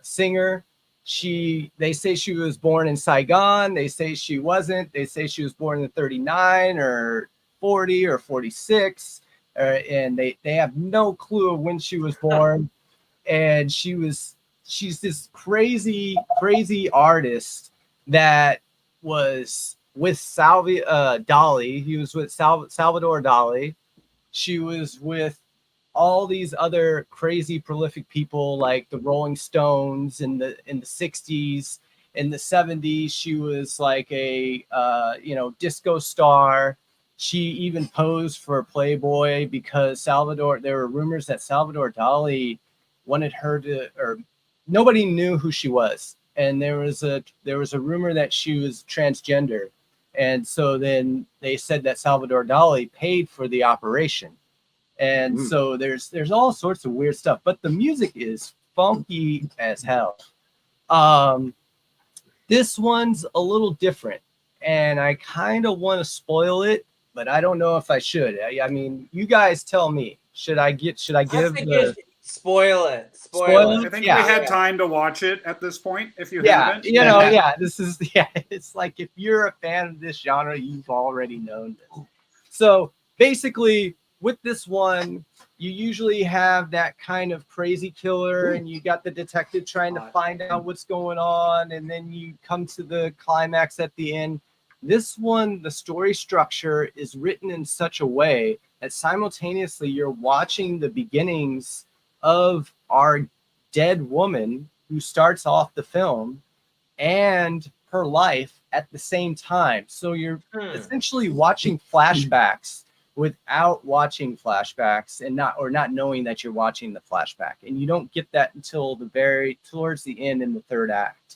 singer. They say she was born in Saigon. They say she wasn't. They say she was born in 39 or 40 or 46. And they have no clue of when she was born. And she's this crazy artist that was with Dali. He was with Salvador Dali. She was with all these other crazy prolific people like the Rolling Stones in the 60s. In the 70s, she was like a disco star. She even posed for Playboy because there were rumors that Salvador Dali wanted her to, or nobody knew who she was, and there was a rumor that she was transgender, and so then they said that Salvador Dali paid for the operation, and so there's all sorts of weird stuff, but the music is funky as hell. This one's a little different, and I kind of want to spoil it, but I don't know if I should. I mean, you guys tell me. Should I give the spoil it? Spoil it? I think we had time to watch it at this point. If you haven't, you know, this is it's like if you're a fan of this genre, you've already known this. So basically, with this one, you usually have that kind of crazy killer, and you got the detective trying to find out what's going on, and then you come to the climax at the end. This one, the story structure is written in such a way that simultaneously you're watching the beginnings of our dead woman who starts off the film and her life at the same time. So you're essentially watching flashbacks without watching flashbacks, and not knowing that you're watching the flashback, and you don't get that until towards the end in the third act.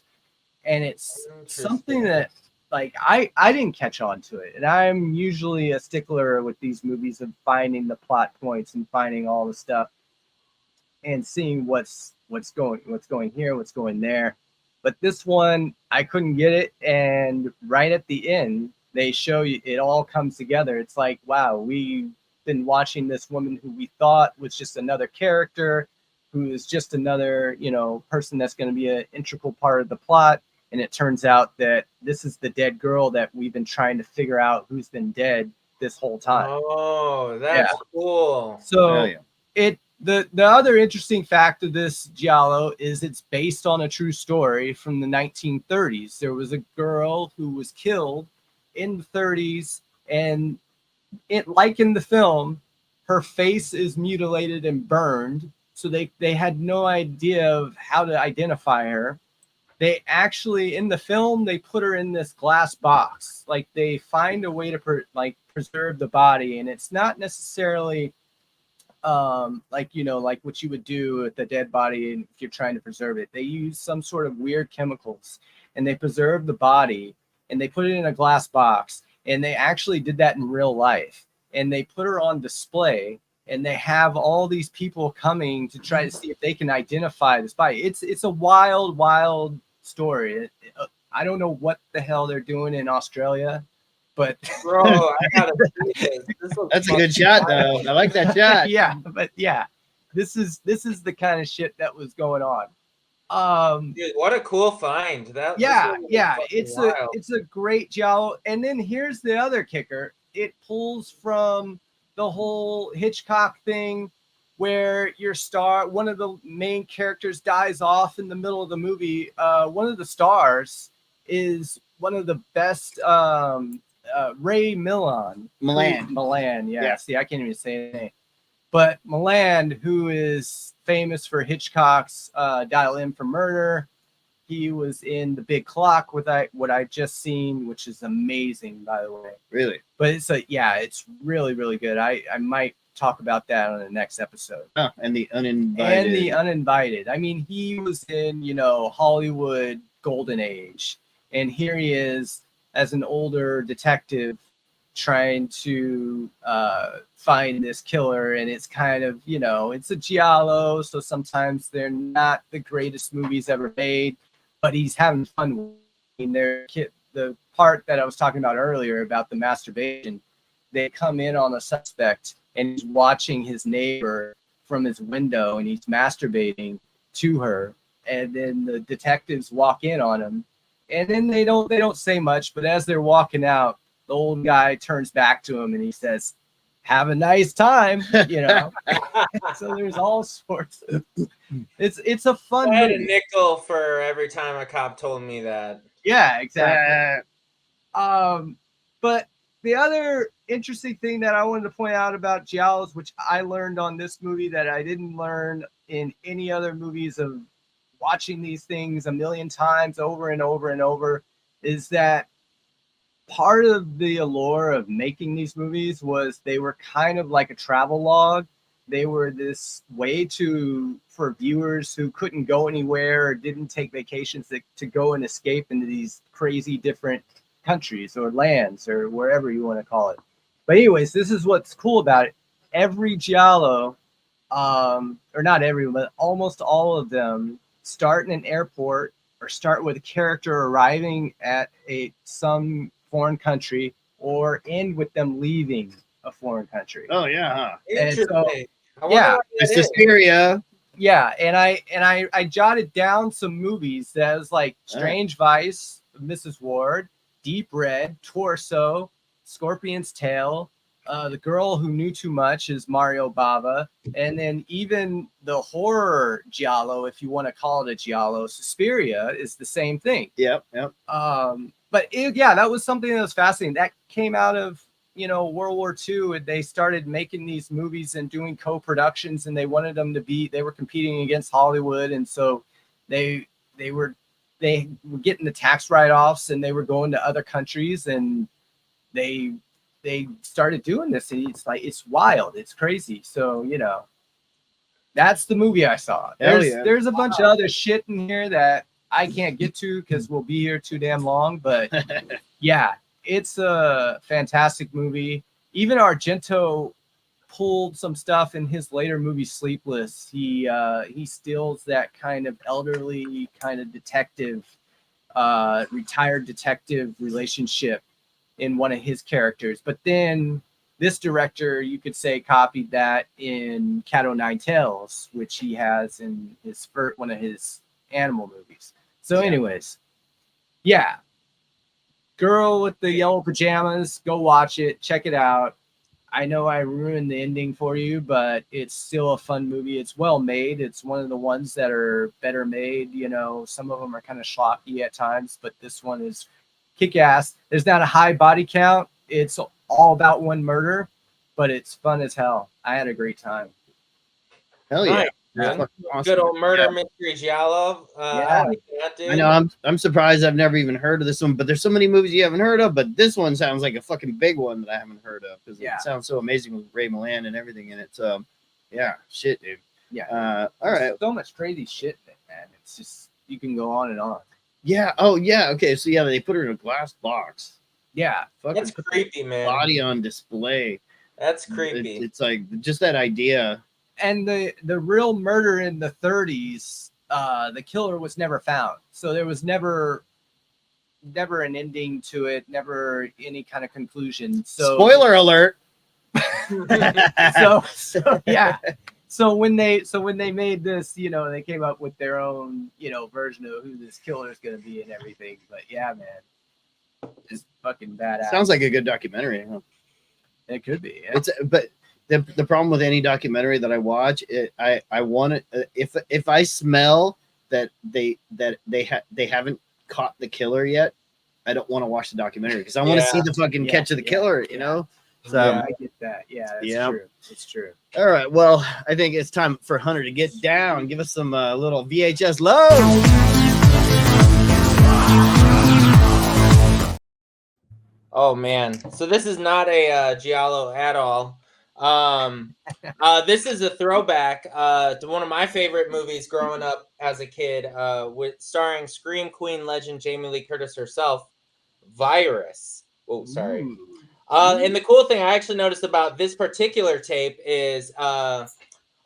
And it's something that, like, I didn't catch on to it, and I'm usually a stickler with these movies of finding the plot points and finding all the stuff and seeing what's going here, what's going there. But this one, I couldn't get it, and right at the end, they show you it all comes together. It's like, wow, we've been watching this woman who we thought was just another character, who is just another, person that's going to be an integral part of the plot. And it turns out that this is the dead girl that we've been trying to figure out who's been dead this whole time. Oh, that's cool. So the other interesting fact of this Giallo is it's based on a true story from the 1930s. There was a girl who was killed in the 30s, and like in the film, her face is mutilated and burned, so they had no idea of how to identify her. They actually, in the film, they put her in this glass box. Like, they find a way to preserve the body, and it's not necessarily like what you would do with a dead body if you're trying to preserve it. They use some sort of weird chemicals, and they preserve the body, and they put it in a glass box, and they actually did that in real life, and they put her on display, and they have all these people coming to try to see if they can identify this body. It's a wild story. I don't know what the hell they're doing in Australia, but bro, I gotta see this. That's a good shot, though. I like that shot. This is the kind of shit that was going on. Dude, what a cool find! It's a great Giallo. And then here's the other kicker: it pulls from the whole Hitchcock thing, where one of the main characters dies off in the middle of the movie. One of the stars is one of the best, Ray Milland. Yeah. See, I can't even say his name. But Milland, who is famous for Hitchcock's Dial M for Murder, he was in The Big Clock with what I just seen, which is amazing, by the way. Really? But it's really, really good. I might talk about that on the next episode. Oh, and The Uninvited. I mean, he was in, Hollywood Golden Age, and here he is as an older detective trying to find this killer, and it's kind of, it's a Giallo, so sometimes they're not the greatest movies ever made, but he's having fun. The part that I was talking about earlier about the masturbation, they come in on a suspect, and he's watching his neighbor from his window, and he's masturbating to her, and then the detectives walk in on him, and then they don't say much, but as they're walking out, the old guy turns back to him and he says, "Have a nice time," So there's all sorts of. It's a fun. I had movie. a nickel for every time a cop told me that. Yeah, exactly. But the other interesting thing that I wanted to point out about Giallos, which I learned on this movie that I didn't learn in any other movies of watching these things a million times over and over and over, is that part of the allure of making these movies was they were kind of like a travel log. they were this way for viewers who couldn't go anywhere or didn't take vacations to go and escape into these crazy different countries or lands or wherever you want to call it. But anyways, this is what's cool about it. Every Giallo, or not every, but almost all of them start in an airport or start with a character arriving at some foreign country or end with them leaving a foreign country. Oh yeah, huh? Interesting. So, I wonder yeah, what that It's is. Suspiria. yeah, and I jotted down some movies that was like Strange Vice, Mrs. Ward, Deep Red, Torso, Scorpion's Tail, The Girl Who Knew Too Much is Mario Bava, and then even the horror Giallo, if you want to call it a Giallo, Suspiria is the same thing. Yep. But yeah, that was something that was fascinating. That came out of World War II, and they started making these movies and doing co-productions, and they wanted them to be. They were competing against Hollywood, and so they were getting the tax write-offs, and they were going to other countries, and they started doing this, and it's wild, it's crazy. So that's the movie I saw. There's a bunch of other shit in here that I can't get to because we'll be here too damn long, but yeah, it's a fantastic movie. Even Argento pulled some stuff in his later movie Sleepless. He steals that kind of elderly kind of detective, retired detective relationship in one of his characters. But then this director, you could say, copied that in Cat O' Nine Tails, which he has in his one of his animal movies. So anyways, yeah. Girl with the Yellow Pajamas, go watch it, check it out. I know I ruined the ending for you, but it's still a fun movie. It's well made. It's one of the ones that are better made. Some of them are kind of schlocky at times, but this one is kick-ass. There's not a high body count. It's all about one murder, but it's fun as hell. I had a great time. Hell yeah. Nice. Awesome. Good old murder mystery Giallo. Yeah. I like that, dude. I know. I'm surprised I've never even heard of this one, but there's so many movies you haven't heard of. But this one sounds like a fucking big one that I haven't heard of because it sounds so amazing with Ray Milland and everything in it. So, yeah, shit, dude. Yeah. All right. So much crazy shit, man. It's just you can go on and on. Yeah. Oh, yeah. Okay. So yeah, they put her in a glass box. Yeah. That's creepy, man. Body on display. That's creepy. It's like just that idea. And the real murder in the 30s, the killer was never found. So there was never an ending to it, never any kind of conclusion. So spoiler alert. so yeah. So when they made this, they came up with their own, version of who this killer is going to be and everything. But yeah, man, just fucking badass. Sounds like a good documentary. Huh? It could be. Yeah. But the problem with any documentary that I watch, I want it if I smell that they haven't caught the killer yet, I don't want to watch the documentary because I want to see the fucking catch of the killer, you know. So I get that. Yeah, that's true. It's true. All right. Well, I think it's time for Hunter to get down. Give us some little VHS load. Oh man, so this is not a Giallo at all. This is a throwback to one of my favorite movies growing up as a kid, with starring Scream Queen legend Jamie Lee Curtis herself, Virus. Oh, sorry. And the cool thing I actually noticed about this particular tape is a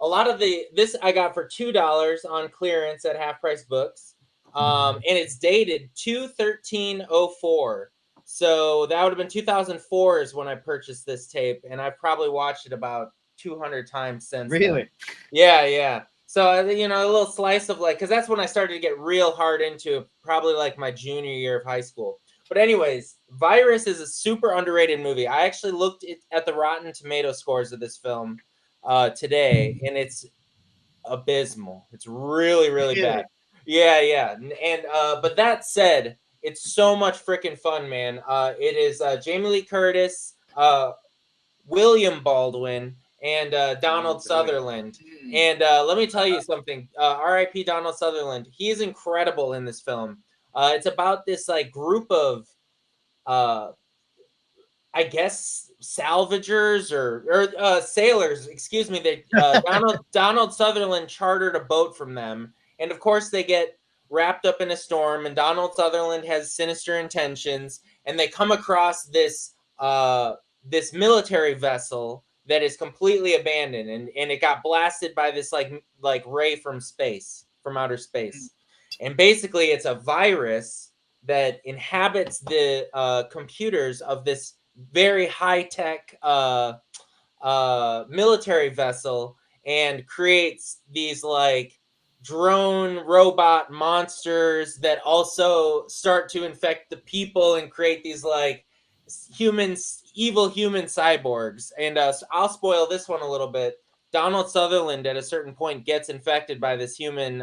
lot of this I got for $2 on clearance at Half Price Books, and it's dated 2/13/04. So that would have been 2004 is when I purchased this tape, and I probably watched it about 200 times since. Really? Then. Yeah. So a little slice of because that's when I started to get real hard into probably like my junior year of high school. But anyways, Virus is a super underrated movie. I actually looked at the Rotten Tomato scores of this film today, and it's abysmal. It's really, really bad. Yeah. And but that said, it's so much freaking fun, man. It is Jamie Lee Curtis, William Baldwin, and Donald Sutherland. And let me tell you something. R.I.P. Donald Sutherland. He is incredible in this film. It's about this group of, I guess salvagers or sailors, excuse me. They Donald Sutherland chartered a boat from them, and of course they get wrapped up in a storm. And Donald Sutherland has sinister intentions, and they come across this this military vessel that is completely abandoned, and it got blasted by this like ray from space, from outer space, and basically it's a virus that inhabits the computers of this very high-tech military vessel and creates these like drone robot monsters that also start to infect the people and create these like evil human cyborgs. And I'll spoil this one a little bit. Donald Sutherland at a certain point gets infected by this human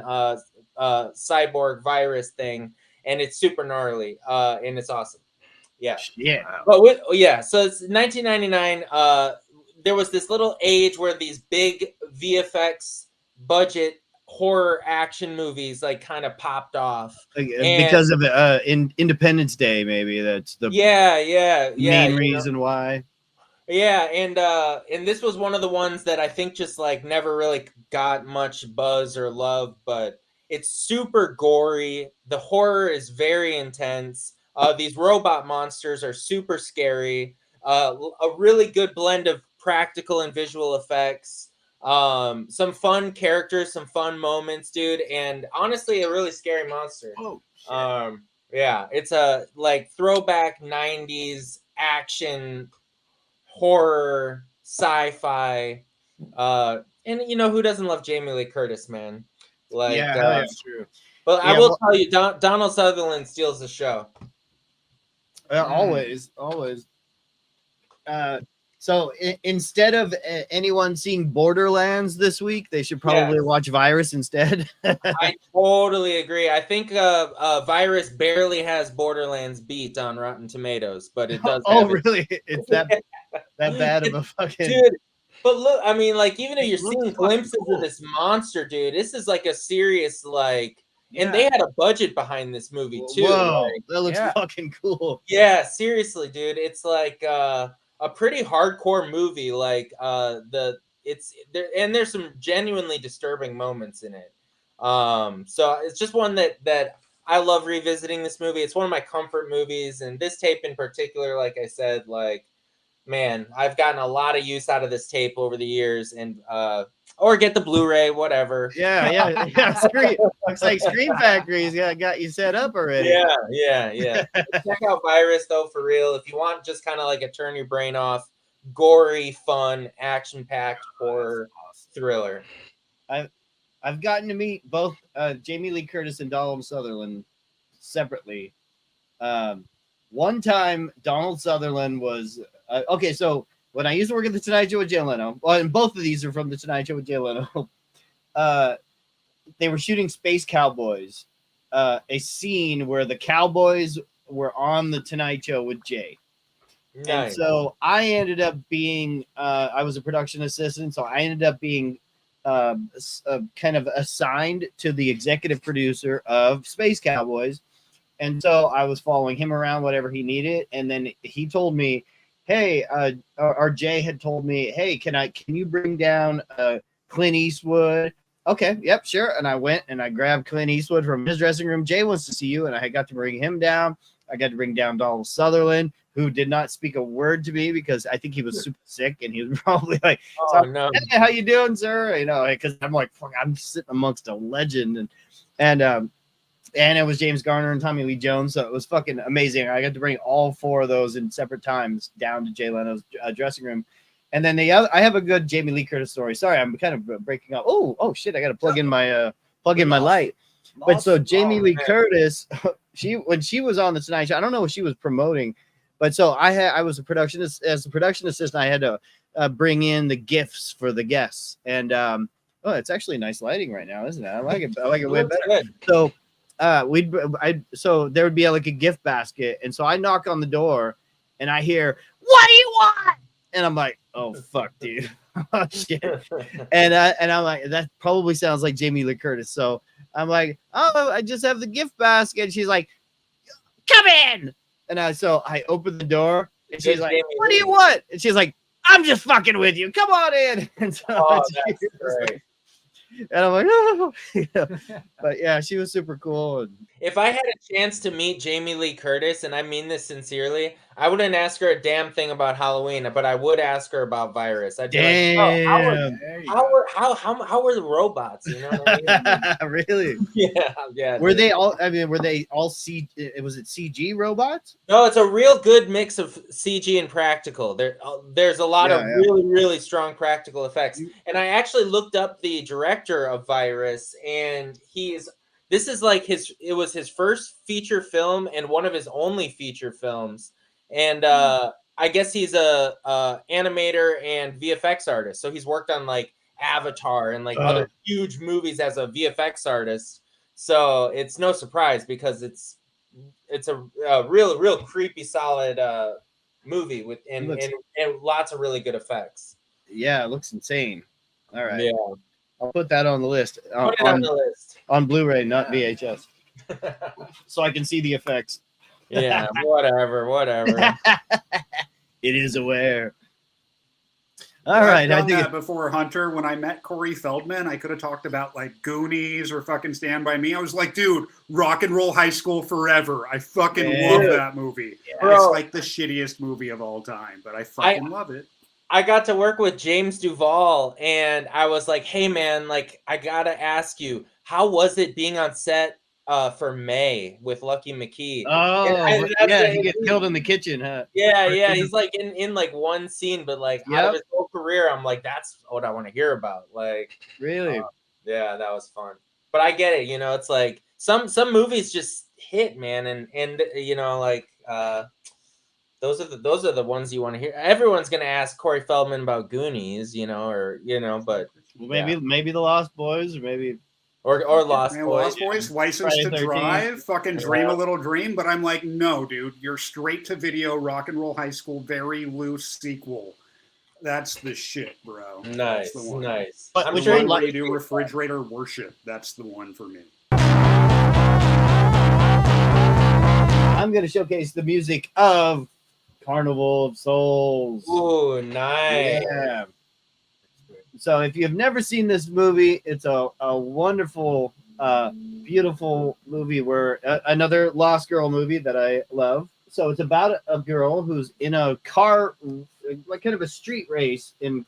cyborg virus thing, and it's super gnarly and it's awesome. Yeah. But so it's 1999. There was this little age where these big VFX budget horror action movies like kind of popped off because of Independence Day. Maybe that's the main reason why. Yeah, and this was one of the ones that I think just like never really got much buzz or love, but it's super gory. The horror is very intense. These robot monsters are super scary. A really good blend of practical and visual effects. Some fun characters, some fun moments, dude. And honestly, a really scary monster. Oh, shit. Yeah, it's a like throwback 90s action horror sci-fi. And you know, who doesn't love Jamie Lee Curtis, man? Like, that's true. But I will tell you, Donald Sutherland steals the show. Always. So instead of anyone seeing Borderlands this week, they should probably watch Virus instead. I totally agree. I think Virus barely has Borderlands beat on Rotten Tomatoes, but it does. Oh, really? It's that bad of a fucking dude. But look, I mean, like, even if you're seeing glimpses of this monster, dude, this is like a serious like. And they had a budget behind this movie too. Whoa, like, that looks fucking cool. Yeah, seriously, dude. It's like a pretty hardcore movie. Like it's there, and there's some genuinely disturbing moments in it. So it's just one that I love revisiting this movie. It's one of my comfort movies, and this tape in particular, like I said, like, man, I've gotten a lot of use out of this tape over the years, and or get the Blu-ray, whatever. Yeah. Looks like Screen Factory's got you set up already. Yeah. Check out Virus though, for real. If you want just kind of like a turn your brain off, gory, fun, action-packed horror thriller. I've gotten to meet both Jamie Lee Curtis and Donald Sutherland separately. One time, Donald Sutherland was okay. So when I used to work at the Tonight Show with Jay Leno, well, and both of these are from the Tonight Show with Jay Leno. They were shooting Space Cowboys, a scene where the Cowboys were on the Tonight Show with Jay. Nice. And so I ended up being, I was a production assistant, so I ended up being kind of assigned to the executive producer of Space Cowboys. And so I was following him around, whatever he needed. And then he told me, hey, or Jay had told me, hey, can you bring down Clint Eastwood? Okay, yep, sure. And I went and I grabbed Clint Eastwood from his dressing room. Jay wants to see you. And I got to bring him down. I got to bring down Donald Sutherland, who did not speak a word to me because I think he was super sick, and he was probably like, no. Hey, how you doing, sir? You know, because I'm like, fuck, I'm sitting amongst a legend, and it was James Garner and Tommy Lee Jones, so it was fucking amazing. I got to bring all four of those in separate times down to Jay Leno's dressing room. And then I have a good Jamie Lee Curtis story. Sorry, I'm kind of breaking up. Oh shit, I got to plug in my light. But so Jamie Lee Curtis, when she was on the Tonight Show, I don't know what she was promoting, but so I was a production assistant. I had to bring in the gifts for the guests, and it's actually nice lighting right now, isn't it? I like it way better. So so there would be like a gift basket, and so I knock on the door, and I hear, "What do you want?" And I'm like, "Oh fuck, dude." Oh, shit. And I'm like, that probably sounds like Jamie Lee Curtis. So I'm like, oh, I just have the gift basket. She's like, come in. And so I opened the door, And she's like, what do you want? And she's like, I'm just fucking with you. Come on in. And so That's great. and I'm like, oh. But yeah, she was super cool. And if I had a chance to meet Jamie Lee Curtis, and I mean this sincerely, I wouldn't ask her a damn thing about Halloween, but I would ask her about Virus. I'd be like, oh, how were the robots? You know what I mean? Really? Yeah. Were they all? I mean, were they all Was it CG robots? No, it's a real good mix of CG and practical. There's a lot of really, really strong practical effects. And I actually looked up the director of Virus, and this is like it was his first feature film and one of his only feature films. And I guess he's a animator and VFX artist. So he's worked on like Avatar and like other huge movies as a VFX artist. So it's no surprise because it's a real creepy, solid movie with and lots of really good effects. Yeah, it looks insane. All right. Yeah. I'll put that on the list. Put it on the list. On Blu-ray, not VHS. So I can see the effects. Yeah, whatever. It is aware. All right. I've done that before, Hunter. When I met Corey Feldman, I could have talked about like Goonies or fucking Stand By Me. I was like, dude, Rock and Roll High School Forever. I fucking love that movie. Yeah. It's like the shittiest movie of all time, but I fucking love it. I got to work with James Duvall, and I was like, hey, man, like, I got to ask you, how was it being on set for May with Lucky McKee? Oh, he gets killed in the kitchen, huh? Yeah. He's like in like one scene, but like out of his whole career, I'm like, that's what I want to hear about. Like, really? Yeah, that was fun. But I get it, you know, it's like some movies just hit, man, and you know, like those are the ones you want to hear. Everyone's gonna ask Corey Feldman about Goonies, you know, or you know, but maybe the Lost Boys, or maybe or Lost Boys. Lost Boys, License to Drive, fucking Dream a Little Dream. But I'm like, no, dude, you're straight to video Rock and Roll High School, very loose sequel. That's the shit, bro. Nice. But I'm sure you do Refrigerator Worship. That's the one for me. I'm gonna showcase the music of Carnival of Souls. Oh, nice. Yeah. So if you've never seen this movie, it's a wonderful, beautiful movie where another Lost Girl movie that I love. So it's about a girl who's in a car, like kind of a street race in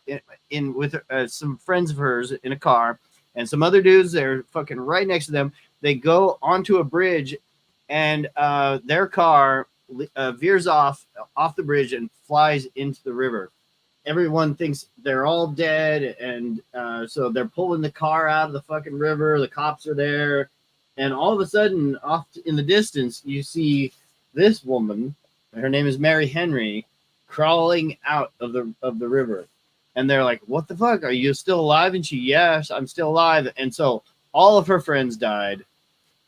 with some friends of hers in a car, and some other dudes. They're fucking right next to them. They go onto a bridge, and their car veers off the bridge and flies into the river. Everyone thinks they're all dead, and so they're pulling the car out of the fucking river. The cops are there, and all of a sudden, off in the distance, you see this woman. Her name is Mary Henry, crawling out of the river, and they're like, "What the fuck? Are you still alive?" And she, "Yes, I'm still alive." And so all of her friends died,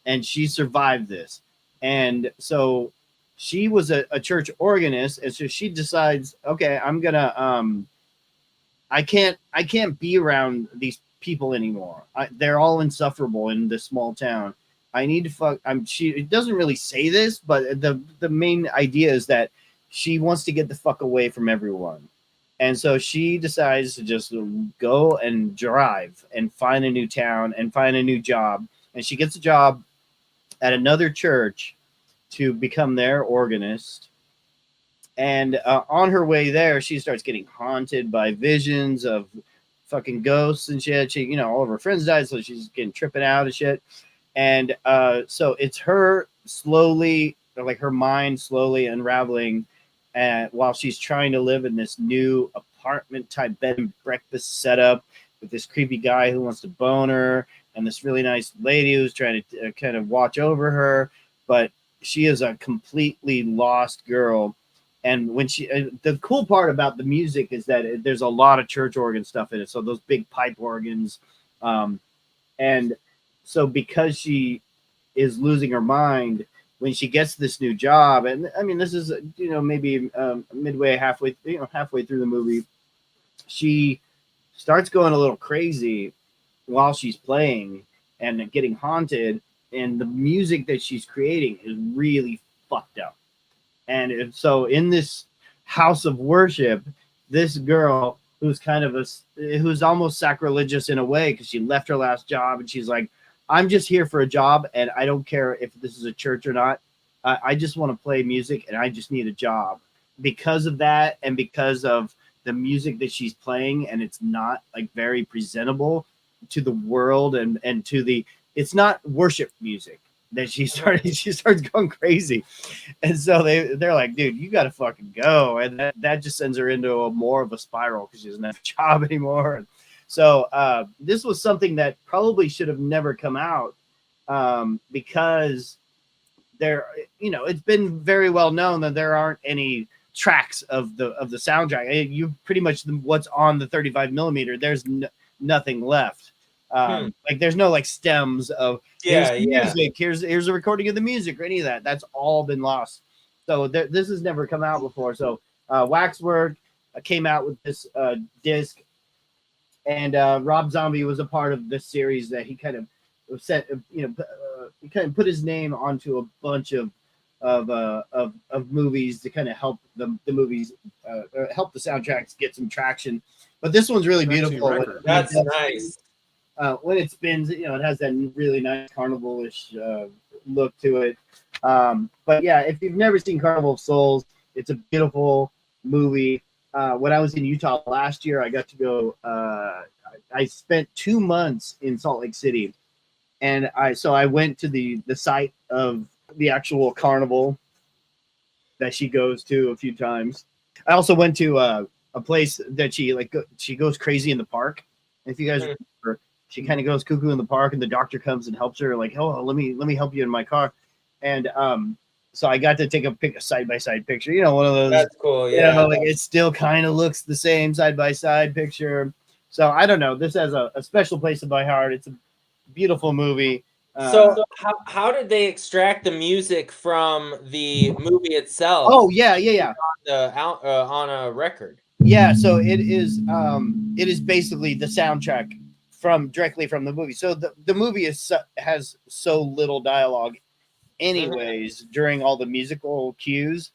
and she survived this, and so she was a church organist, and so she decides, okay, I'm gonna I can't be around these people anymore. They're all insufferable in this small town. I need to fuck. It doesn't really say this, but the main idea is that she wants to get the fuck away from everyone, and so she decides to just go and drive and find a new town and find a new job, and she gets a job at another church to become their organist. And on her way there, she starts getting haunted by visions of fucking ghosts and shit. She, you know, all of her friends died, so she's getting tripping out and shit. And so it's her slowly, like her mind slowly unraveling while she's trying to live in this new apartment type bed and breakfast setup with this creepy guy who wants to bone her and this really nice lady who's trying to kind of watch over her. But she is a completely lost girl. And when the cool part about the music is that there's a lot of church organ stuff in it. So those big pipe organs. And so because she is losing her mind, when she gets this new job, and I mean, this is, you know, maybe halfway through the movie, she starts going a little crazy while she's playing and getting haunted. And the music that she's creating is really fucked up. And so in this house of worship, this girl who's kind of who's almost sacrilegious in a way because she left her last job and she's like, I'm just here for a job and I don't care if this is a church or not. I just want to play music and I just need a job. Because of that and because of the music that she's playing, and it's not like very presentable to the world and to the, it's not worship music that she starts going crazy. And so they're like, dude, you got to fucking go. And that just sends her into more of a spiral because she doesn't have a job anymore. So this was something that probably should have never come out because there, you know, it's been very well known that there aren't any tracks of the soundtrack. You pretty much what's on the 35 millimeter. There's nothing left. Like there's no like stems of music. Here's a recording of the music or any of that. That's all been lost. So this has never come out before. So Waxwork came out with this disc. And Rob Zombie was a part of this series that he kind of set, he kind of put his name onto a bunch of movies to kind of help the movies, help the soundtracks get some traction. But this one's really beautiful. That's nice. When it spins, you know, it has that really nice carnival-ish look to it. But yeah, if you've never seen Carnival of Souls, it's a beautiful movie. When I was in Utah last year, I got to go. I spent 2 months in Salt Lake City, and I went to the site of the actual carnival that she goes to a few times. I also went to a place that she goes crazy in the park. If you guys remember, she kind of goes cuckoo in the park, and the doctor comes and helps her. Like, oh, let me help you in my car, and so I got to take a side-by-side picture. You know, one of those. That's cool. Yeah. You know, like it still kind of looks the same side-by-side picture. So I don't know. This has a special place in my heart. It's a beautiful movie. So how did they extract the music from the movie itself? Oh yeah. On a record. Yeah. So it is basically the soundtrack directly from the movie. So the movie has so little dialogue anyways during all the musical cues,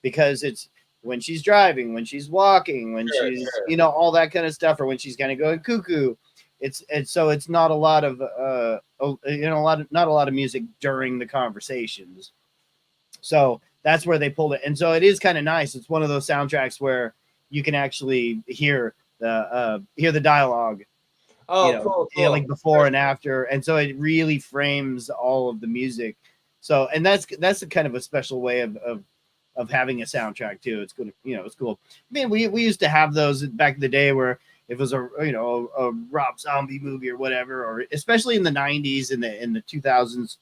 because it's when she's driving, when she's walking, when she's you know, all that kind of stuff, or when she's kind of going cuckoo. It's not a lot of not a lot of music during the conversations. So that's where they pulled it. And so it is kind of nice. It's one of those soundtracks where you can actually hear the dialogue. Oh, you know, cool. Yeah, like before and after. And so it really frames all of the music. So, and that's a kind of a special way of having a soundtrack too. It's good, you know, it's cool. I mean, we used to have those back in the day where if it was a Rob Zombie movie or whatever, or especially in the 90s and in the 2000s,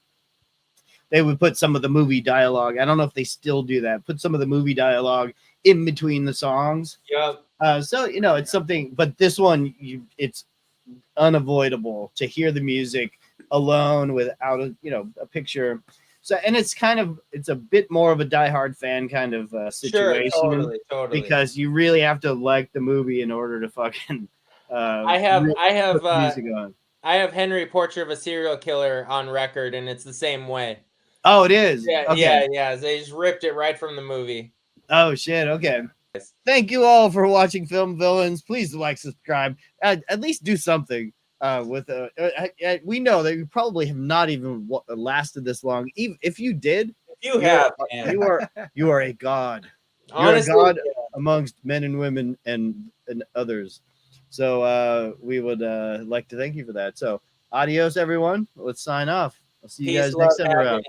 they would put some of the movie dialogue. I don't know if they still do that. Put some of the movie dialogue in between the songs. Yeah. So, you know, it's something, but this one, it's unavoidable to hear the music alone without a picture. So, and it's a bit more of a diehard fan kind of situation. Sure, totally. Because you really have to like the movie in order to fucking. I have music on. I have Henry Portrait of a Serial Killer on record, and it's the same way. Oh, it is. Yeah, okay. yeah. They just ripped it right from the movie. Oh shit. Okay. Thank you all for watching Film Villains. Please like, subscribe, at least do something. We know that you probably have not even lasted this long. Even if you did, you are a god. Honestly, you're a god amongst men and women and others. So we would like to thank you for that. So adios, everyone. Let's sign off. I'll see you guys next time around.